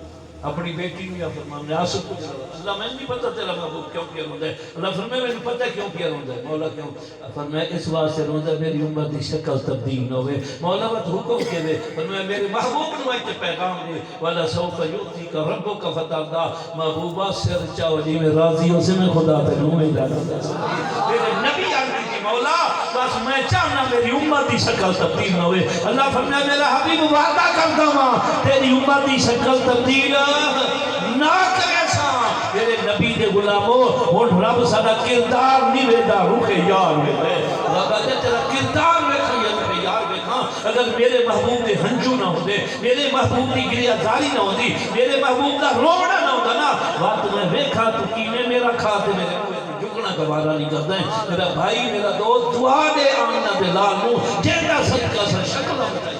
اپنی بیٹی نے فرمان نے آنسو پوچھ لگا اللہ میں نہیں پتا تیرا محبوب کیوں پیا روندا ہے اللہ فرمایا میں نہیں پتا کیوں پیا روندا ہے مولا کیوں فرمایا اس واسطے روندا ہے میری امت دی شکل تبدیل نہ ہوئے مولا وقت حکم کے دے فرمایا میرے محبوب نے ایک پیغام دے والا سوف یؤتیک ربک فترضی محبوبہ سر چاو جی میں راضی ہوں سے میں خدا تے نو میں جانا میرے نبی عرض کی مولا بس میں چاہنا میری امت دی شکل تبدیل نہ ہوئے اللہ فرمایا میرا حبیب وعدہ کرتا ہوں تیری امت دی شکل تبدیل نہ کرے سا میرے نبی دے غلاموں اور رب سارا کردار نہیں ویدا روح یار ویدا رب دے تیرا کردار ویکھا یا روح یار ویکھا اگر میرے محبوب کے ہنجو نہ ہوتے، میرے محبوب کی گریہ زاری نہ ہوتی، میرے محبوب کا رونا نہ ہوتا نا، وقت میں ویکھا تو کینے میرا کھاتے میرے جھکنا گوارا نہیں کرتا ہے۔ میرا بھائی میرا دوست دعا دے آمنہ دے لال نو جیتا صدقہ سے شکل ہوتا ہے۔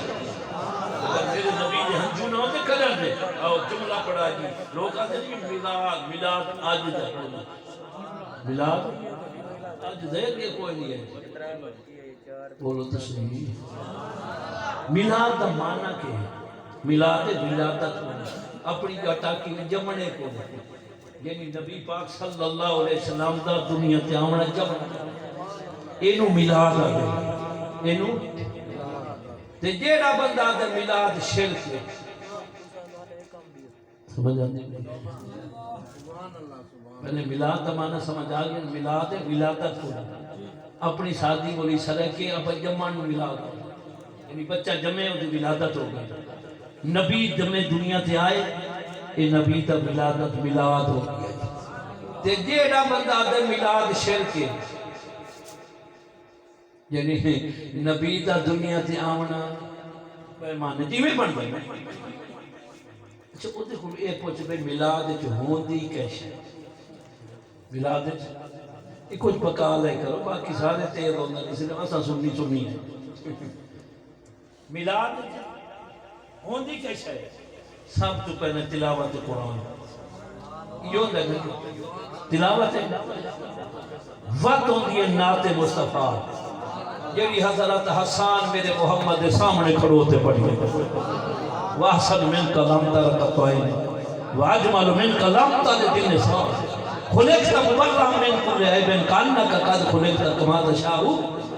اگر میرے نبی دے ہنجو نہ ہوتے قدر دے اور جملہ پڑھا جی لوگ آتے ہیں میلاد میلاد آج دے میلاد آج دے کے کوئی نہیں ہے، بولو تو صحیح۔ میلاد دا معنی کہ میلاد ولادت اپنی گٹا کی جمنے کو یعنی نبی پاک صلی اللہ علیہ وسلم دا دنیا تے آمنا جمنا اینو میلاد آگے اینو تے جیڑا بندہ دے میلاد شرک ہے سمجھ آنے پہلے میلاد دا معنی سمجھ آگے میلاد ولادت کو اپنی شادی بولی سرکے اب جمان میلاد یعنی بچہ جمعے وہ ولادت ہو گئی، نبی جمعے دنیا تے آئے اے نبی تا ولادت میلاد ہو گیا تے جیڑا بندہ دے میلاد شرک ہے یعنی نبی تا دنیا تے آمنا پیمانے جی میں بن گئے۔ اچھا وہ دیکھو ایک پوچھ بھئی میلاد جو ہون دی کیسے میلاد یہ کچھ پکا لے کرو باقی سارے تیز ہونا کسی نے ایسا سنی ہے۔ میلاد ہون دی کیسے ہے سب تو پہلے تلاوت قرآن یوں لگے تلاوت وقت ہوندی ہے نعت مصطفیٰ یعنی حضرت حسان میرے محمد دے سامنے کھڑوتے پڑھئے وَحْسَنْ مِنْكَ لَمْ تَرَكَ طَوَئِنِ وَعَجْمَلُ مِنْكَ لَمْ تَلِدِ النِّسَاءُ خُلِقْتَ مُبَرَّهْ مِنْ كُلِّ عَيْبٍ كَأَنَّكَ قَدْ خُلِقْتَ كَمَا تَشَاءُ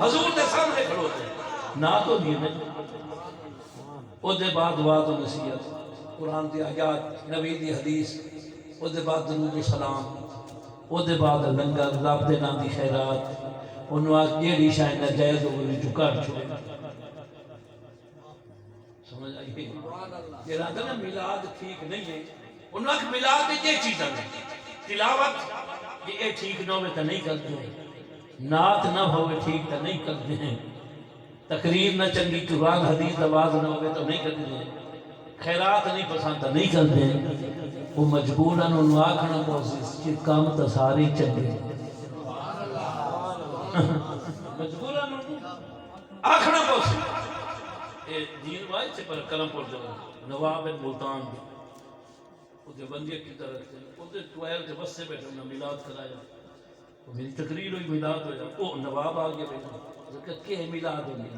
حضور دے سامنے کھڑوتے نہ تو دینے او دے بعد وعد و نصیحت قرآن دی آیات نبی دی حدیث او دے بعد درود و سلام او دے بعد لنگر رب دے نام دی خیرات انہوں آج جیڑی شاید نجائز ہوئی جو کر چھوڑے سمجھ آئیے یہ رہا نا میلاد ٹھیک نہیں ہے انہوں آج میلاد دی یہ چیزیں تلاوت یہ ٹھیک نہ ہوئے تو نہیں کرتے ہیں نعت نہ ہوئے ٹھیک تو نہیں کرتے ہیں تقریر نہ چنگی قرآن حدیث آواز نہ ہوئے تو نہیں کرتے ہیں خیرات نہیں پسند تو نہیں کرتے ہیں وہ مجبوراً انہوں آکھنا کوشش کہ کام تو ساری چنگے مجبوراً آکھنا کوشش دین وائی سے پر کلم پر جو نواب ملتان بھی وہ جو بندیہ کی طرح تھے وہ جو ٹوائل کے بس سے بیٹھے انہوں نے میلاد کرایا میری تقریر ہوئی میلاد ہویا وہ نواب آگے بیٹھا ذکر کہ میلاد ہوئی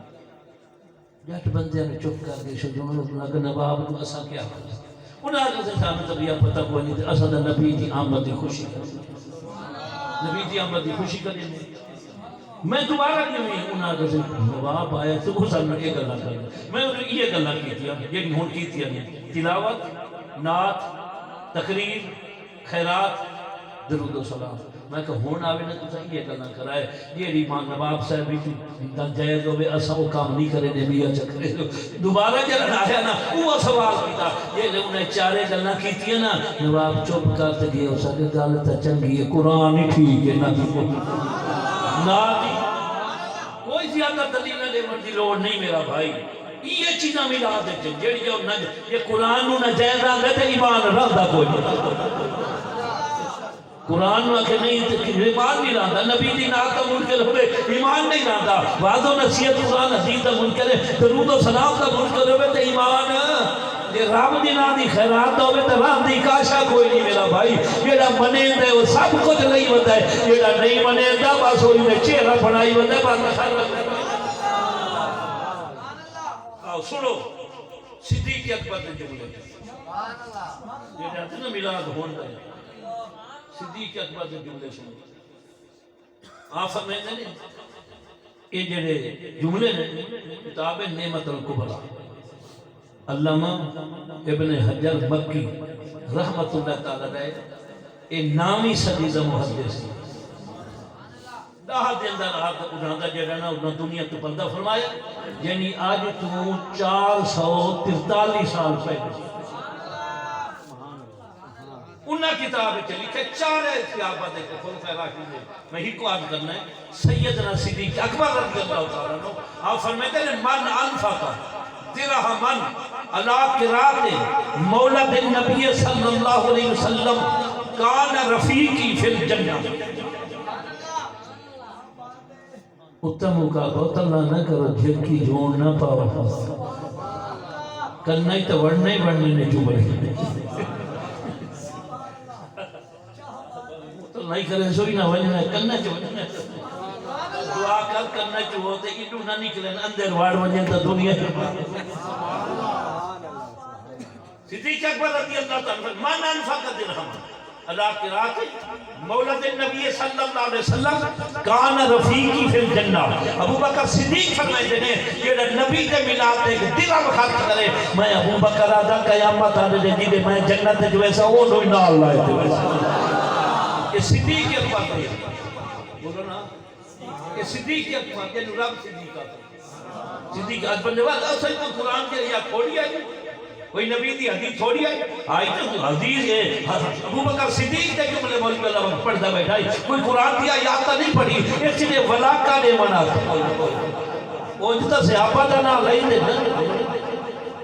جٹ بندے نے چپ کر کے شجون لگ نواب کو اسا کیا کریں انہاں نے سامنے طبیعہ پتہ کوئی نہیں تھے اسد نبی کی آمد کی خوشی کریں نبی کی آمد کی خوشی کریں میں دوبارہ کیوں نہیں انہاں نے نواب آیا تو وہ سامنے یہ گلہ کریں میں انہوں نے یہ گلہ کی تھی یہ ہون کی تھی تلاوت نعت تقریر خیرات درود و سلام میں کہ ہون آوے نہ تو یہ کرنا کرائے یہ ایمان نواب صاحب بھی دن جائز ہوئے اسا وہ کام نہیں کرے نبیہ چکرے دوبارہ جلن آیا نا وہ سوال کیتا یہ جو انہیں چارے گلنا کیتی ہے نا نواب چپ کرتے گئے اسا کہ گالتا چنگی ہے قرآن ہی ٹھیک ہے نا کوئی زیادہ دلیل نہ دے مرضی لوڑ نہیں میرا بھائی یہ چیزاں ملا دیتے جیڑی جو یہ قرآن نو نجائز آگے تے ایمان رہتا کوئی نہیں قرآن میں کہ نہیں ایمان نہیں رہتا نبی دی نعت منکر ہوئے ایمان نہیں رہتا وعد و نصیحت قرآن حدیث دا منکر ہے درود و سلام دا منکر ہوئے تے ایمان یہ رب دی نا دی خیرات دا ہوئے تے رب دی کاشا کوئی نہیں میرا بھائی جیڑا منے دے وہ سب کچھ نہیں ہوتا ہے جیڑا نہیں منے دا بس ہوئی میں چہرہ بنائی ہوتا ہے بس خیر آؤ سنو صدیق اکبر نے جملے یہ جاتے نا میلاد ہون رہے صدیق اکبر نے جملے سنو آپ فرمائیں گے یہ جڑے جملے نے کتاب نعمت القبرا علامہ ابن حجر مکی رحمت اللہ تعالی رہے یہ نامی صدی دا محدث داہ دن دا رہا انہاں دا جڑا نا انہاں دنیا تو پردہ فرمایا یعنی آج تو 443 سال پہلے انہاں کتاب وچ لکھے چار صحابہ دے خلفائے راشدین میں ہی کو عرض کرنا ہے سیدنا صدیق اکبر رضی اللہ تعالیٰ عنہ آپ فرماتے ہیں من انفق درہمن علی قراءۃ مولد النبی صلی اللہ علیہ وسلم کان رفیقی فی الجنہ اتم کا بہت اللہ نہ کرو جھر کی جھوڑ نہ پاؤ کرنا ہی تو وڑنا ہی بڑھنے نے جو بڑھے تو نہیں کرے سوئی نہ وجنا کرنا چو وجنا دعا کر کرنا چو ہوتے ایڈو نہ نکلیں اندر وار وجن تا دنیا صدیق اکبر رضی اللہ تعالیٰ من انفق درہم اللہ کی رات مولد النبی صلی اللہ علیہ وسلم کان رفیقی فی الجنہ ابو بکر صدیق فرمائے ہیں کہ نبی دے ملاد ایک دلم خط کرے میں ابو بکر آدھا قیامت آنے دے جیدے میں جنت جو ایسا وہ نوئی نال لائے تھے ویسا یہ صدیق اکبر ہے بولو نا یہ صدیق اکبر یہ رب صدیق آتا صدیق اکبر نے بات اصل تو قرآن کے یا کھوڑی آئی کوئی نبی دی حدیث تھوڑی آئی تو حدیث ہے ابو بکر صدیق دے جملے مولی اللہ وقت پڑھتا بیٹھا کوئی قرآن دی آیات نہیں پڑھی اس نے ولاکہ نے منا وہ جتا صحابہ دا نہ لئی دے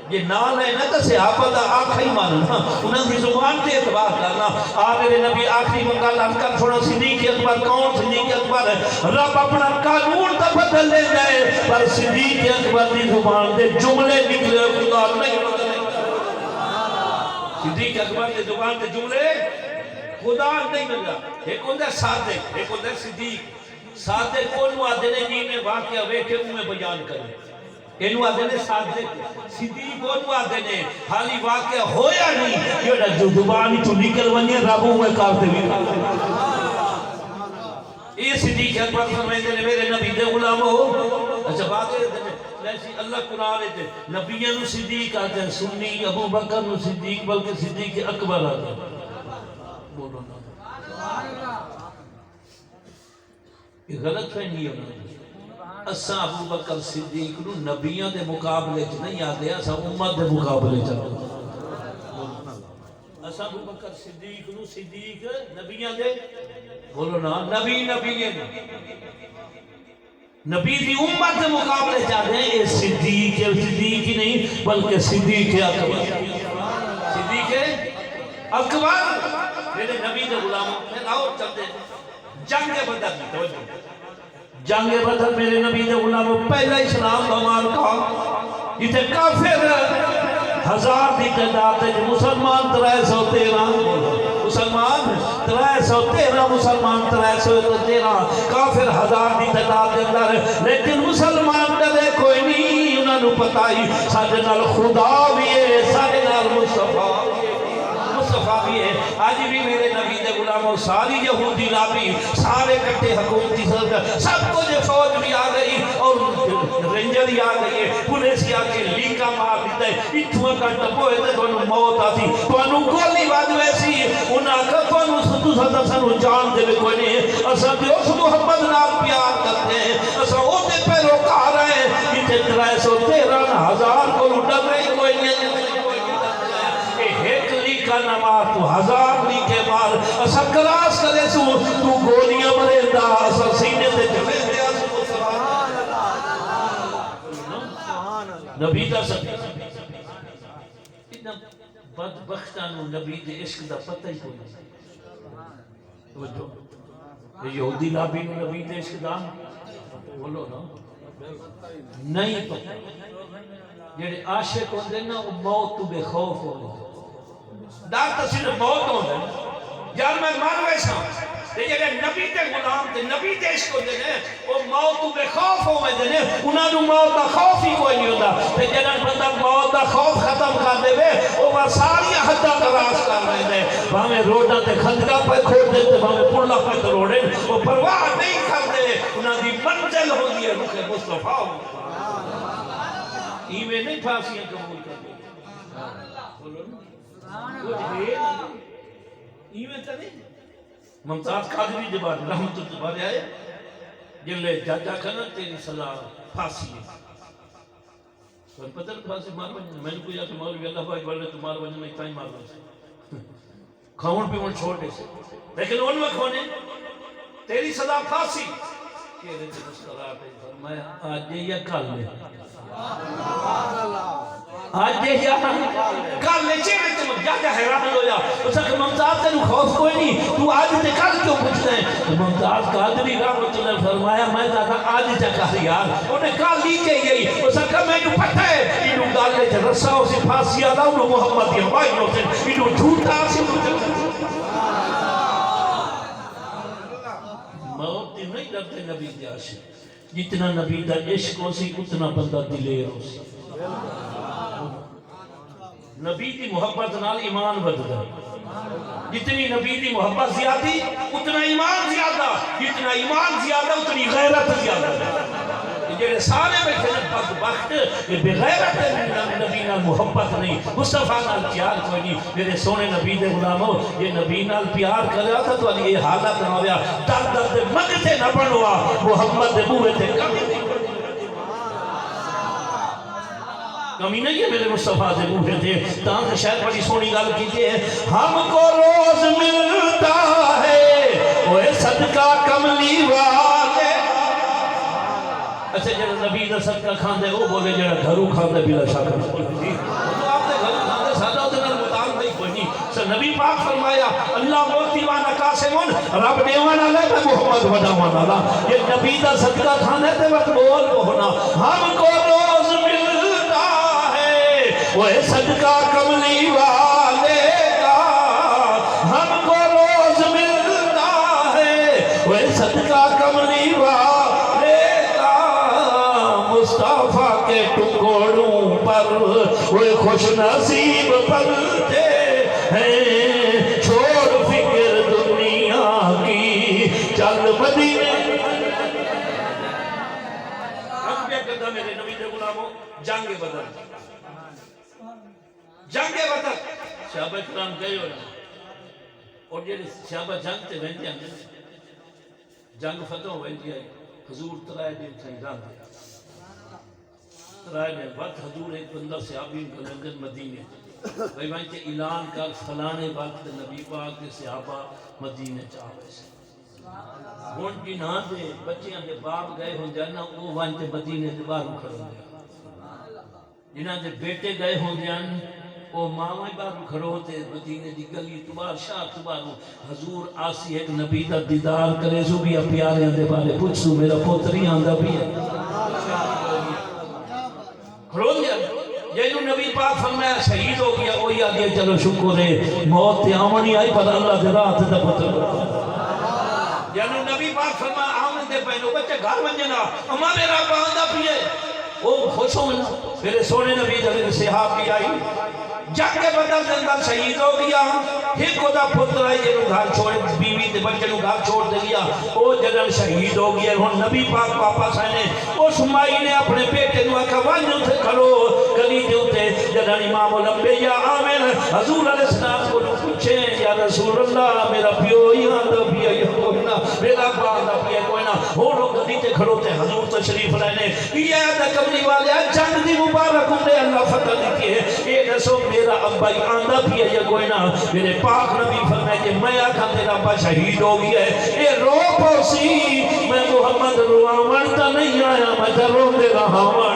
یہ نام ہے نا تو صحابہ دا آخری ماننا انہوں کی زبان تے اعتبار کرنا آخر نبی آخری وقال انکر چھوڑا صدیق اکبر کون صدیق اکبر ہے رب اپنا قانون تا بدل لے جائے پر صدیق اکبر دی زبان دے جملے نکلے خدا نہیں بدلے صدیق اکبر دی زبان دے جملے خدا نہیں ملا ایک ہوندہ صادق ایک ہوندہ صدیق صادق کون وعدے نے جی میں واقعہ ویکھے میں بیان کرے انو آدھے نے صادق صدیق انو آدھے نے حالی واقعہ ہویا نہیں یہ جو زبانی تو نکل ونیا رابوں میں کارتے بھی یہ صدیق اکبر فرمائے نے میرے نبی دے غلام ہو اچھا بات ہے لیکن اللہ قرآن ہے نبیوں نو صدیق آتے ہیں سنی ابو بکر نو صدیق بلکہ صدیق اکبر آتے ہیں بولو نا یہ غلط فہمی ہے اساں ابو بکر صدیق نو نبیوں دے مقابلے چ نہیں آتے اساں امت دے مقابلے چ اساں ابو بکر صدیق نو صدیق نبیوں دے بولو نا نبی نبی دی امت دے مقابلے چاہتے ہیں یہ صدیق ہی نہیں بلکہ صدیق اکبر صدیق اکبر میرے نبی دے غلاموں پھر آؤ چلتے جنگ بدر کی توجہ جنگ بدر میرے نبی دے غلاموں پہلا اسلام بمار کا جتے کافر ہزار دی تعداد ہے مسلمان 313 مسلمان 313 مسلمان 313 کافر ہزار دی تعداد دے اندر لیکن مسلمان ڈرے کوئی نہیں انہاں نو پتہ ہی ساڈے نال خدا بھی ہے ساڈے نال مصطفیٰ بھی ہے آج بھی میرے نبی دے غلاموں ساری یہودی لابی سارے کٹے حکومتی سب کو جو فوج بھی آ گئی اور رینجر ہی آ گئی ہے پولیس ہی آ کے لیکا مار دیتا ہے اتھویں کا ٹپوئے تھے تو انہوں موت آتی تو انہوں گولی بات ویسی انہوں کا تو انہوں ستو ستا سنو جان دے بھی کوئی نہیں ہے اسا بھی اس محمد نام پیار کرتے ہیں اسا ہوتے پہ روکا رہے ہیں یہ 313,000 کو لٹر رہی کوئی نہیں ہے کا نمار تو ہزار لی کے مار اسا کراس کرے سو تو گولیاں مرے دا اسا سینے تے جمے دیا سبحان اللہ نبی دا سب اتنا بدبختانو نبی دے عشق دا پتہ ہی کوئی توجہ یہودی لابی نو نبی دے عشق دا بولو نا نہیں پتہ جیڑے عاشق ہوندے نا وہ موت تو بے خوف ہوندے دار تصویر بہت ہوتا ہے یار میں مان ویسا لیکن نبی تے غلام تے نبی تے عشق ہوتے ہیں وہ موت بے خوف ہوئے ہیں انہاں نو موت دا خوف ہی کوئی نہیں ہوتا تے جنہاں بندہ موت دا خوف ختم کر دے وے وہ ساری حداں تراش کر رہے ہیں بھاویں روڈاں تے خندقاں پہ کھوڑ دے تے بھاویں پڑلا پہ کروڑے وہ پرواہ نہیں کرتے انہاں دی منزل ہوندی ہے روح مصطفیٰ ایویں نہیں پھانسیاں قبول کرتے بولو نا ممتاز قادری جبار رحمت جبار آئے جلے جاجا کھنا تیری صلاح پھاسی ہے تو پتہ نہیں پھاسی مار بجنے میں نے کوئی آکے مولوی اللہ بھائی بڑھنے تو مار بجنے میں اتنا ہی مار بجنے کھاؤن پیون چھوڑے سے لیکن ان وقت ہونے تیری سزا پھانسی کیرے جو مسکرات ہے فرمایا آج یہ کل لے آج یہ کل لے چیرے چمک جا حیران ہو جا اس کہ ممتاز تیرے خوف کوئی نہیں تو آج تے کل کیوں پوچھتے ہیں ممتاز قادری رحمت اللہ فرمایا میں کہا آج تے کل یار انہیں کل لی کے گئی اس کہ میں جو پتہ ہے انہوں گالے تھے رسا اسی پھانسی آدھا انہوں محمد یا بائی ہوتے انہوں جھوٹا سی موت نہیں ڈرتے نبی کے عاشق جتنا نبی دا عشق ہو سی اتنا بندہ دلیر ہو سی نبی دی محبت نال ایمان بدھدا جتنی نبی دی محبت زیادی اتنا ایمان زیادہ جتنا ایمان زیادہ اتنی غیرت زیادہ جیڑے سارے بیٹھے بدبخت یہ بغیرت نبی نال محبت نہیں مصطفیٰ نال پیار کوئی نہیں میرے سونے نبی دے غلاموں یہ نبی نال پیار کریا تھا تو یہ حالت نہ ہویا در در دے مگتے نہ بنوا محمد دے بوئے تھے کمی نہیں ہے میرے مصطفیٰ دے بوئے تھے تاں سے شاید بڑی سونی گل کیجئے ہم کو روز ملتا ہے وہ صدقہ کملی والے اچھا جڑا نبی دا صدقہ کھاندے وہ بولے جڑا گھروں کھاندے بلا شک آپ نے گھروں کھاندے سادہ ہوتے نال مطالب نہیں کوئی نہیں نبی پاک فرمایا اللہ موتی وانا قاسمون رب دیوانا لے میں محمد وڈاوانا لا یہ نبی دا صدقہ کھاندے تے وقت بول ہونا ہم کو روز ملتا ہے وہ صدقہ کملی والے کا ہم کو روز ملتا ہے وہ صدقہ کملی والے مصطفیٰ کے ٹکڑوں پر وہ خوش نصیب پلتے ہیں چھوڑ فکر دنیا کی چل مدینے ہم کیا کرتا میرے نبی دے غلاموں جنگ بدر صحابہ کرام گئے ہو اور یہ صحابہ جنگ تے ویندے ہیں جنگ فتح ہو ویندی آئی حضور ترائے دن تھیں ران دیا رائے میں وقت حضور ایک بندہ صحابین کو لندن مدینے بھائی بھائی کہ اعلان کر فلانے وقت نبی پاک کے صحابہ مدینے چاہوے سے ہون کی نہ دے بچیاں دے باپ گئے ہوں جانا وہ وانتے مدینے دے باروں کھڑوں دے جنہاں دے بیٹے گئے ہوں جانا وہ ماما باروں کھڑو ہوتے مدینے دی گلی تبار شاہ تباروں حضور آسی ایک نبی دا دیدار کرے سو بھی پیارے دے بارے پوچھ سو میرا پوتری آندہ بھی ہے کھڑو دیا یہ جو نبی پاک فرمایا شہید ہو گیا وہی آگے چلو شکر ہے موت تے آمنی آئی پر اللہ دے رات دا پتر یعنی نبی پاک فرمایا آمن دے پہنو بچے گھر منجنا اما میرا باندہ پیئے وہ خوش ہو ملا میرے سونے نبی جب صحاب کی آئی جگ کے بدل زندہ شہید ہو گیا ایک کو دا پتر آئی یہ گھر چھوڑے بیوی تے بچے نو گھر چھوڑ دے گیا وہ جدل شہید ہو گیا ہون نبی پاک واپس آئے اس مائی نے اپنے بیٹے نو آکھا وانجو تھے کھڑو گلی دے ہوتے جدل امام الانبیاء آمین حضور علیہ السلام کو پوچھیں یا رسول اللہ میرا پیو ہی آندہ پیا یہ کوئی نہ میرا باندہ پیا کوئی نہ ہونو گلی تے کھڑو تے حضور تشریف رہنے یہ آدھا کملی والے جنگ دی مبارک نے اللہ فتح دیتی ہے یہ رسول میرا ابائی آندہ بھی ہے یا کوئی نہ میرے پاک نبی فرمائے کہ میں آکھا تیرا ابا شہید ہو گیا ہے اے رو پوسی میں محمد روامان تا نہیں آیا میں تا رو دے رہا ہوں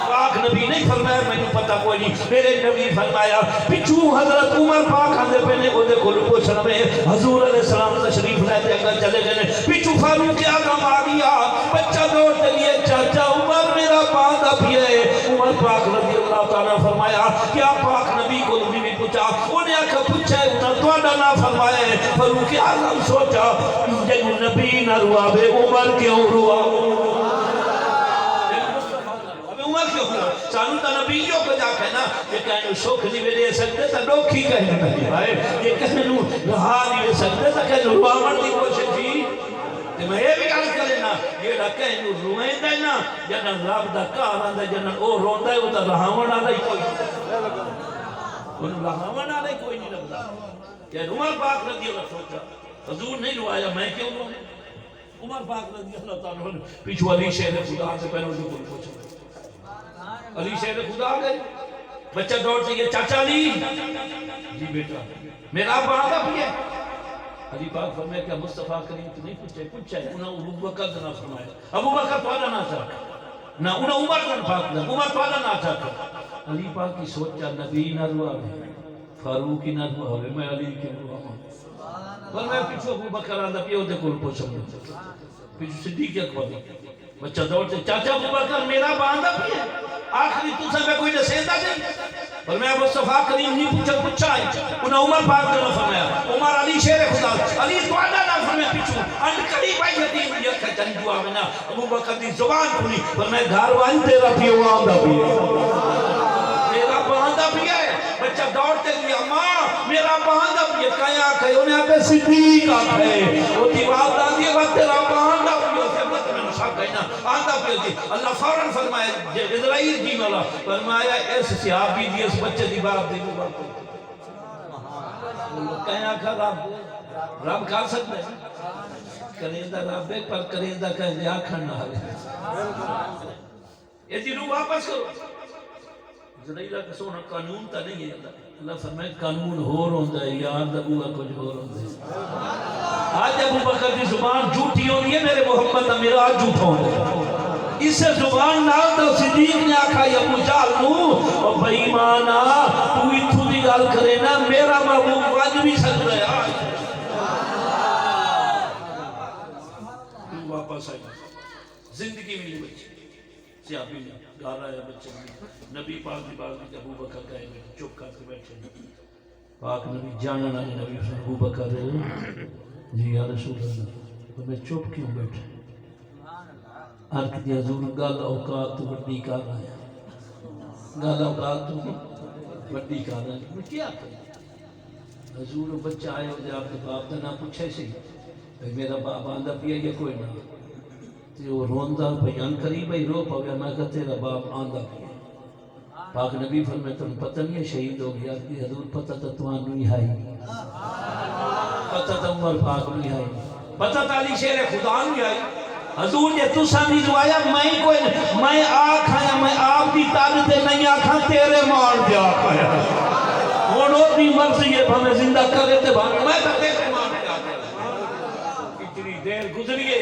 پاک نبی نہیں فرمایا میں نے پتہ کوئی نہیں میرے نبی فرمایا پچھو حضرت عمر پاک آندے پہنے وہ دے کھولو پوچھنا میں حضور علیہ السلام تشریف لیتے اگر چلے گئے پچھو فاروق آگا ماریا بچہ دوڑ دلیے چاچا عمر میرا باندہ بھی ہے عمر پاک رضی اللہ تعالیٰ فرمایا کیا پاک نبی کو نبی بھی پوچھا انہیں آکھا پوچھا ہے انہیں توڑا نہ فرمایا ہے فاروق آگم سوچا جب نبی نہ روا بے عمر کیوں روا سانو تا نبیوں کو جا کہنا یہ کہنے شوک نہیں بھی دے سکتے تا ڈوکھی کہنے نہیں آئے یہ کہنے رہا نہیں بھی سکتے تا کہنے روامن دی کوشش تھی میں یہ بھی کہنے کرنا یہ کہنے روئیں دینا جنہ رب دا کار آندہ جنہ او روندہ ہے وہ تا رہاون آدھا ہی کوئی رہاون آدھا ہی کوئی نہیں لگتا کہ عمر پاک رضی اللہ سوچا حضور نہیں روایا میں کیوں رہوں عمر پاک رضی اللہ تعالیٰ پیچھو علی شہر خدا سے پہلے جو کوئی پوچھا علی شہر خدا گئے بچہ دوڑتے گیا چاچا علی جی بیٹا میرا آپ آدھا بھی ہے علی پاک فرمایا کہ مصطفیٰ کریم تو نہیں پوچھا ہے انہوں ابو بکر نہ فرمایا ابو بکر تو آدھا نہ چاہتا نہ انہوں عمر نہ پاک نہ عمر تو آدھا نہ چاہتا علی پاک کی سوچا نبی نہ روا فاروقی نہ روا میں علی کے روا فرمایا پیچھو ابو بکر آدھا پیو دے کل پوچھا پیچھو صدیق اکبر بچہ دوڑتے چاچا ابو بکر میرا باندھا بھی ہے آخری تو سب میں کوئی نسیدہ نہیں فرمایا مصطفیٰ کریم نہیں پوچھا ہے انہوں عمر پاک نے فرمایا عمر علی شیر خدا علی تو آدھا نہ فرمایا پیچھو ان قریب آئی حدیم یہ کھچن جو آمنا ابو بکر دی زبان کھلی فرمایا گھر وائن تیرا پیو آمدہ بھی ہے تیرا باندھا بھی ہے بچہ دوڑتے گیا ماں میرا باندھا بھی ہے کیا کہے انہیں آتے صدیق آتے وہ دیوال دا دیے وقت تیرا باندھا بھی ہے آندھا پہ دی اللہ فوراں فرمایا اسرائیل کی مولا فرمایا اس صحابی دی اس بچے دی باپ دی باپ کہیں آکھا رب کھا سکتے ہیں کریندہ رب ایک پر کریندہ کہیں دے آکھن نہ آگے یہ دی روح واپس کرو اسرائیلہ کا سونا قانون تا نہیں ہے اللہ فرمائے قانون ہو رہا ہے یار دبوہ کچھ ہو رہا ہے آج ابو بکر کی زبان جھوٹی ہونی ہے میرے محمد میرا آج جھوٹا ہونا اس سے زبان نال تو صدیق نے آکھا یا ابو جہل نو اور بےایمانا تو اتھو دی گل کرے نا میرا محبوب واج بھی سکتا ہے آج تو واپس آئی زندگی ملی بچے سیابی نے گارا ہے بچے نبی پاک دی بات میں ابو بکر کہے گئے چپ کر کے بیٹھے پاک نبی جاننا ہے نبی حسن ابو بکر جی یا رسول اللہ تو میں چپ کیوں بیٹھے عرق دی حضور گل اوقات تو بڑی کر رہا ہے گل اوقات تو بڑی کر رہا ہے میں کیا کریں حضور بچہ آئے ہو جائے آپ کے باپ دا نہ پوچھے سی میرا باپ آندھا پیا یا کوئی نہ تے وہ روندہ بیان کری بھئی رو پاویا میں کہا تیرا باپ آندھا پیا پاک نبی فرمائے تم پتہ نہیں ہے شہید ہو گیا کہ حضور پتہ تا توانو ہی آئی پتہ تا عمر پاک نہیں آئی پتہ تا علی شیر خدا نہیں آئی حضور نے تو سامنے دعایا میں آکھا یا میں آپ دی طالتے نہیں آکھا تیرے مار دیا آکھا یا وہ اپنی مرضی ہے ہمیں زندہ کر دیتے بھاگ میں تو تیرے مار دیا آکھا اتنی دیر گزریے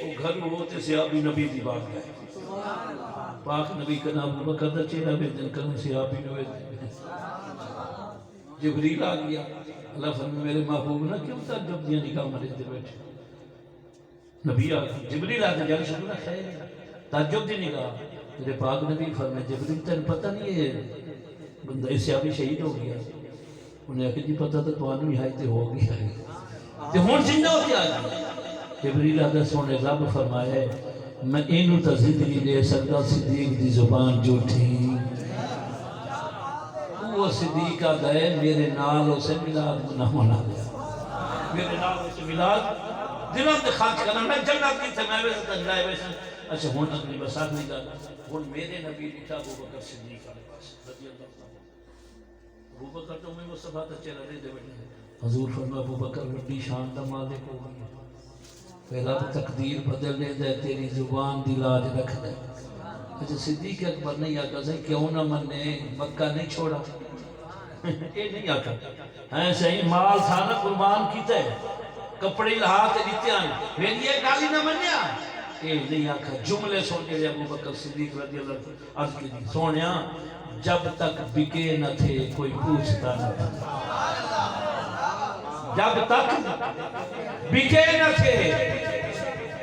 وہ گھر ہوتے سے ابھی نبی دی بات گئے پاک نبی کا نام ابو بکر دا چہرہ بے دن کرنے سے آپ ہی نوے جبریل آ گیا اللہ فرمائے میرے محبوب نہ کیوں تا جب دیا نکاح مرد دے بیٹھے نبی آ گیا جبریل آ گیا جب شکرہ خیر تعجب دی نکاح میرے پاک نبی فرمائے جبریل تین پتہ نہیں ہے بندہ اس سے ابھی شہید ہو گیا انہیں کہا جی پتہ تو آنو ہی آئیتے ہو گیا ہے تے ہون زندہ ہوتی آ گیا جبریل آ گیا سونے رب فرمائے میں اینو تا زندگی دے سکتا صدیق دی زبان جھوٹی وہ صدیق آ گئے میرے نال اسے ملاد نہ منا گیا میرے نال اسے ملاد دلوں دے خاک کرنا میں جنت کی تھے میں ویسے تنجائے ویسے اچھا ہون اگلی بسات نہیں کرنا ہون میرے نبی لکھا ابو بکر صدیق علیہ پاس رضی اللہ عنہ ابو بکر تو میں مصطفیٰ تا چہرہ دے بیٹھے حضور فرما ابو بکر وڈی شان دا مالک ہو گیا پہلا تو تقدیر بدل لے دے تیری زبان دی لاج رکھ دے اچھا صدیق اکبر نہیں آکا سے کیوں نہ من نے مکہ نہیں چھوڑا یہ نہیں آکا ہے صحیح مال تھانا قربان کیتا ہے کپڑی لہاتے دیتے آئیں میری یہ گالی نہ منیا یہ نہیں آکا جملے سونے لے ابو بکر صدیق رضی اللہ عرض کی دی سونیا جب تک بکے نہ تھے کوئی پوچھتا نہ تھا جب تک بکے نہ تھے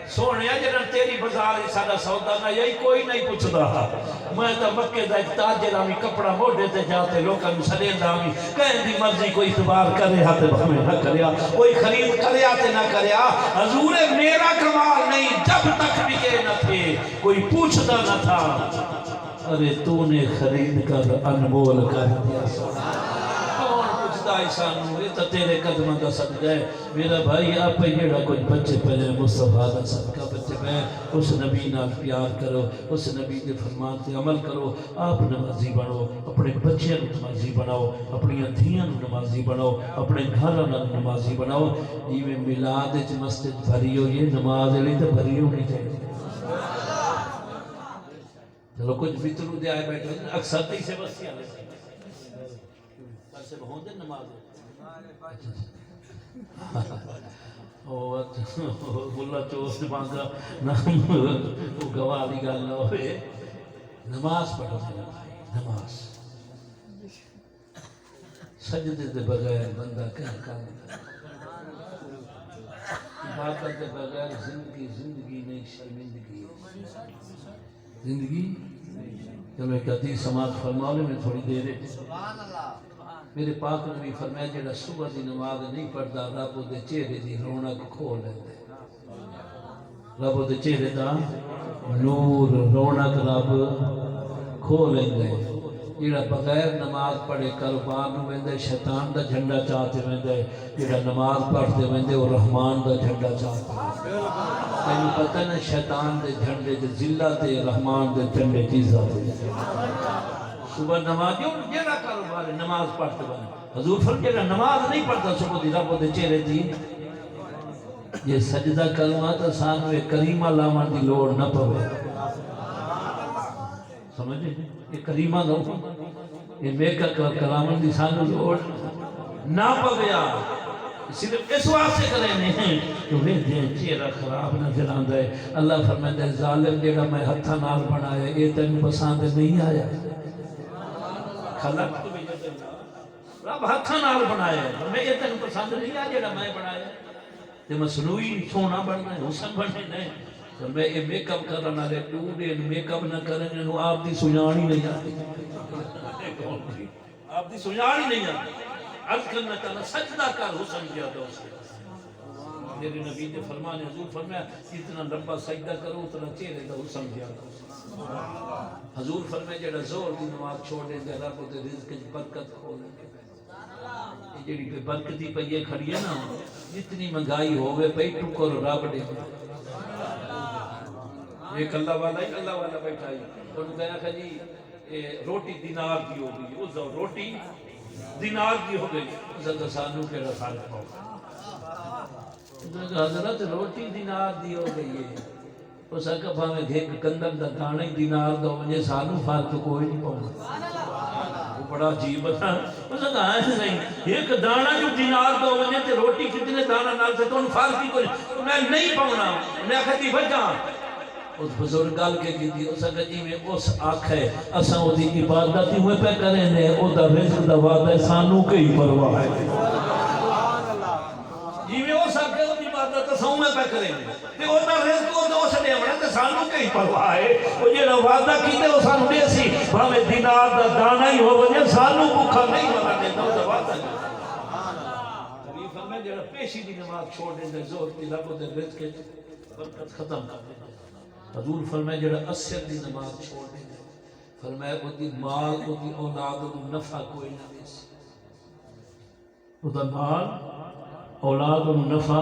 سونے جنہاں تیری بازار سادہ سودا نہ یہی کوئی نہیں پوچھ رہا میں تو مکے دا ایک تاجر آمی کپڑا موڑے تے جاتے لوگاں میں سڑیں آمی کہیں دی مرضی کوئی اعتبار کرے ہاں تے ہمیں نہ کریا کوئی خرید کرے ہاں تے نہ کریا حضور میرا کمال نہیں جب تک بکے نہ تھے کوئی پوچھتا نہ تھا ارے تو نے خرید کر انمول کر دیا ایسانو یہ تو تیرے قدمہ کا صدقہ ہے میرا بھائی آپ پہ جیڑا کچھ بچے پہلے مصطفیٰ کا صدقہ بچے میں اس نبی نال پیار کرو اس نبی کے فرمان سے عمل کرو آپ نمازی بنو اپنے بچے نمازی بناؤ اپنی دھیاں نمازی بناؤ اپنے گھر نمازی بناؤ یہ میلاد وچ مسجد بھری ہو یہ نماز علی تو بھری ہونی چاہیے چلو کچھ بھیترو دے آئے بیٹھے اکثر تی سے بس سے ہوندے نماز بلا چوس مانگا وہ گواہ کی گل نہ ہوئے نماز پڑھو نماز سجدے دے بغیر بندہ کیا کرتا عبادت کے بغیر زندگی نہیں شرمندگی زندگی چلو ایک حدیث سماعت فرما لیں میں تھوڑی دیر ہے میرے پاک نبی فرمایا جڑا صبح دی نماز نہیں پڑھتا رب دے چہرے دی رونق کھو لیندے رب دے چہرے دا نور رونق رب کھو لیندے جڑا بغیر نماز پڑھے کاروبار نو ویندے شیطان دا جھنڈا چاہتے ویندے جڑا نماز پڑھتے ویندے وہ رحمان دا جھنڈا چاہتے تینوں پتہ نہ شیطان دے جھنڈے دے ذلت تے رحمان دے جھنڈے کی ذات صبح نماز جڑا کاروبار نماز پڑھتے بنے حضور فرمایا جڑا نماز نہیں پڑھتا صبح دی رب دے چہرے دی یہ سجدہ کرنا تو سانو ایک کریمہ لاون دی لوڑ نہ پوے سمجھے یہ کریمہ دو یہ میکا کرامن دی سانو لوڑ نہ پویا صرف اس واسطے کرے نہیں کہ وہ چہرہ خراب نظر آندا ہے اللہ فرماتا ہے ظالم جڑا میں ہتھاں نال بنایا یہ تینوں پسند نہیں آیا خلق رب ہتھاں نال بنایا میں یہ تینوں پسند نہیں آیا جڑا میں بنایا تے مصنوعی سونا بننا ہے حسن بننے نہیں تو میں یہ میک اپ کرنا والے ٹوڈے میک اپ نہ کرنے انہوں آپ دی سجان ہی نہیں آتی آپ دی سجان ہی نہیں آتی عرض کرنا چاہنا سجدہ کر حسن کیا دو سے میرے نبی نے فرمانے حضور فرمایا اتنا لمبا سجدہ کرو اتنا چہرے دا حسن کیا دو حضور فرمایا جڑا زور دی نماز چھوڑ دیں گے رب دے رزق کی برکت کھول دیں گے یہ جڑی پہ برکتی پہ یہ کھڑی ہے نا جتنی مہنگائی ہوئے پہ ٹکر رب دے ایک اللہ والا بیٹھا ہے انہوں نے کہا جی روٹی دینار دی ہو گئی اس روٹی دینار دی ہو گئی زیادہ سانو کے رسال پاؤ حضرت روٹی دینار دی ہو گئی ہے اس کا بھاوے گھیک کندم دا دانے دینار دا مجھے سانو فارق کوئی نہیں پاؤں وہ بڑا عجیب تھا اس کا ایسے نہیں ایک دانا جو دینار دا مجھے تے روٹی کتنے دانا نال سے تو ان فارق ہی کوئی میں نہیں پاؤنا میں کہتی بجا اس بزرگ گال کے کی دی اس کا جی میں اس آنکھ ہے اساں وہ دی عبادت ہی ہوئے پہ کریں نے او دا رزق دا وعدہ سانو کئی پرواہ ہے جی میں اس آنکھ ہے وہ دی عبادت اساں میں پہ کریں نے تے او دا رزق او دا اس نے بڑا تے سانو کئی پرواہ ہے وہ یہ وعدہ کیتے وہ سانو دے سی بھاوے دینار دا دانا ہی ہو وجہ سانو بھوکا نہیں بنا دیتا وہ دا وعدہ نبی فرمائے جڑا پیشی دی نماز چھوڑ دے زور دی رب دے رزق کے برکت ختم کر دے حضور فرمایا جڑا اثر دی نماز چھوڑ دے فرمایا وہ دی مال وہ دی اولاد وہ نفع کوئی نہ دے سی وہ دا مال اولاد و نفع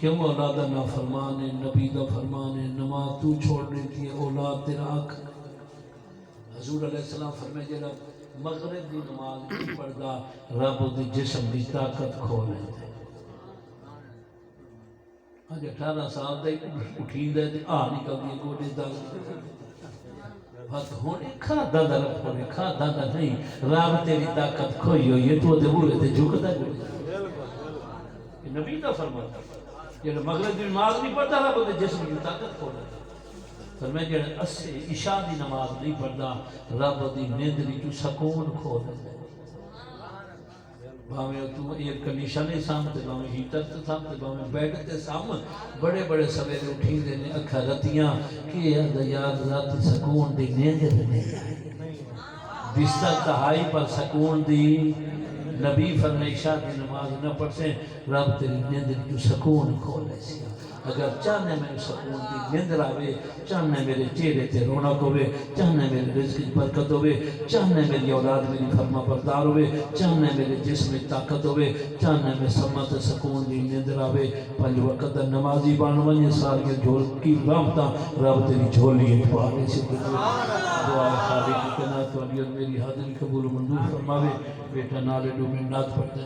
کیوں اولاد نہ فرمانے نبی دا فرمانے نماز تو چھوڑ دیتی ہے اولاد تیرا آنکھ حضور علیہ السلام فرمایا جڑا مغرب دی نماز نہیں پڑھدا رب دی جسم دی طاقت کھو لیندے آج 18 سال دے اٹھین دے آ نکل دیئے گوڑے دا بات ہونے کھادا دا رب ہونے کھادا دا نہیں رب تیری طاقت کھوئی ہوئی ہے تو دے بولے تے جھکتا گوڑے یہ نبی دا فرماتا یہ مغرب دی نماز نہیں پڑھتا رب دے جسم کی طاقت کھو لیتا فرمایا جڑے اسے عشاء دی نماز نہیں پڑھتا رب دی نیند دی تو سکون کھو لیتا باویں تو ایئر کنڈیشن سامتے باویں ہیٹر تے سامتے باویں بیڈ تے سام بڑے بڑے سویرے اٹھی دے نے اکھا رتیاں کہ یاد رات سکون دی نیند نہیں بستر تہائی پر سکون دی نبی فرمائے عشاء دی نماز نہ پڑھ سے رب تیری نیند جو سکون کھولے سی اگر چاہنے میں سکون دی نیند راوے چاہنے میرے چہرے تے رونق ہوئے چاہنے میرے رزق کی برکت ہوئے چاہنے میری اولاد میری فرما بردار ہوئے چاہنے میرے جسم میں طاقت ہوئے چاہنے میں سمت سکون دی نیند راوے پنج وقت نمازی بانوانی ساری جھول کی رابطہ رب تیری جھولی اتوارے سے دعا خالق کنا تو علی اور میری حاضری قبول و منظور فرماوے بیٹا نالے ڈو میں نات پڑھتے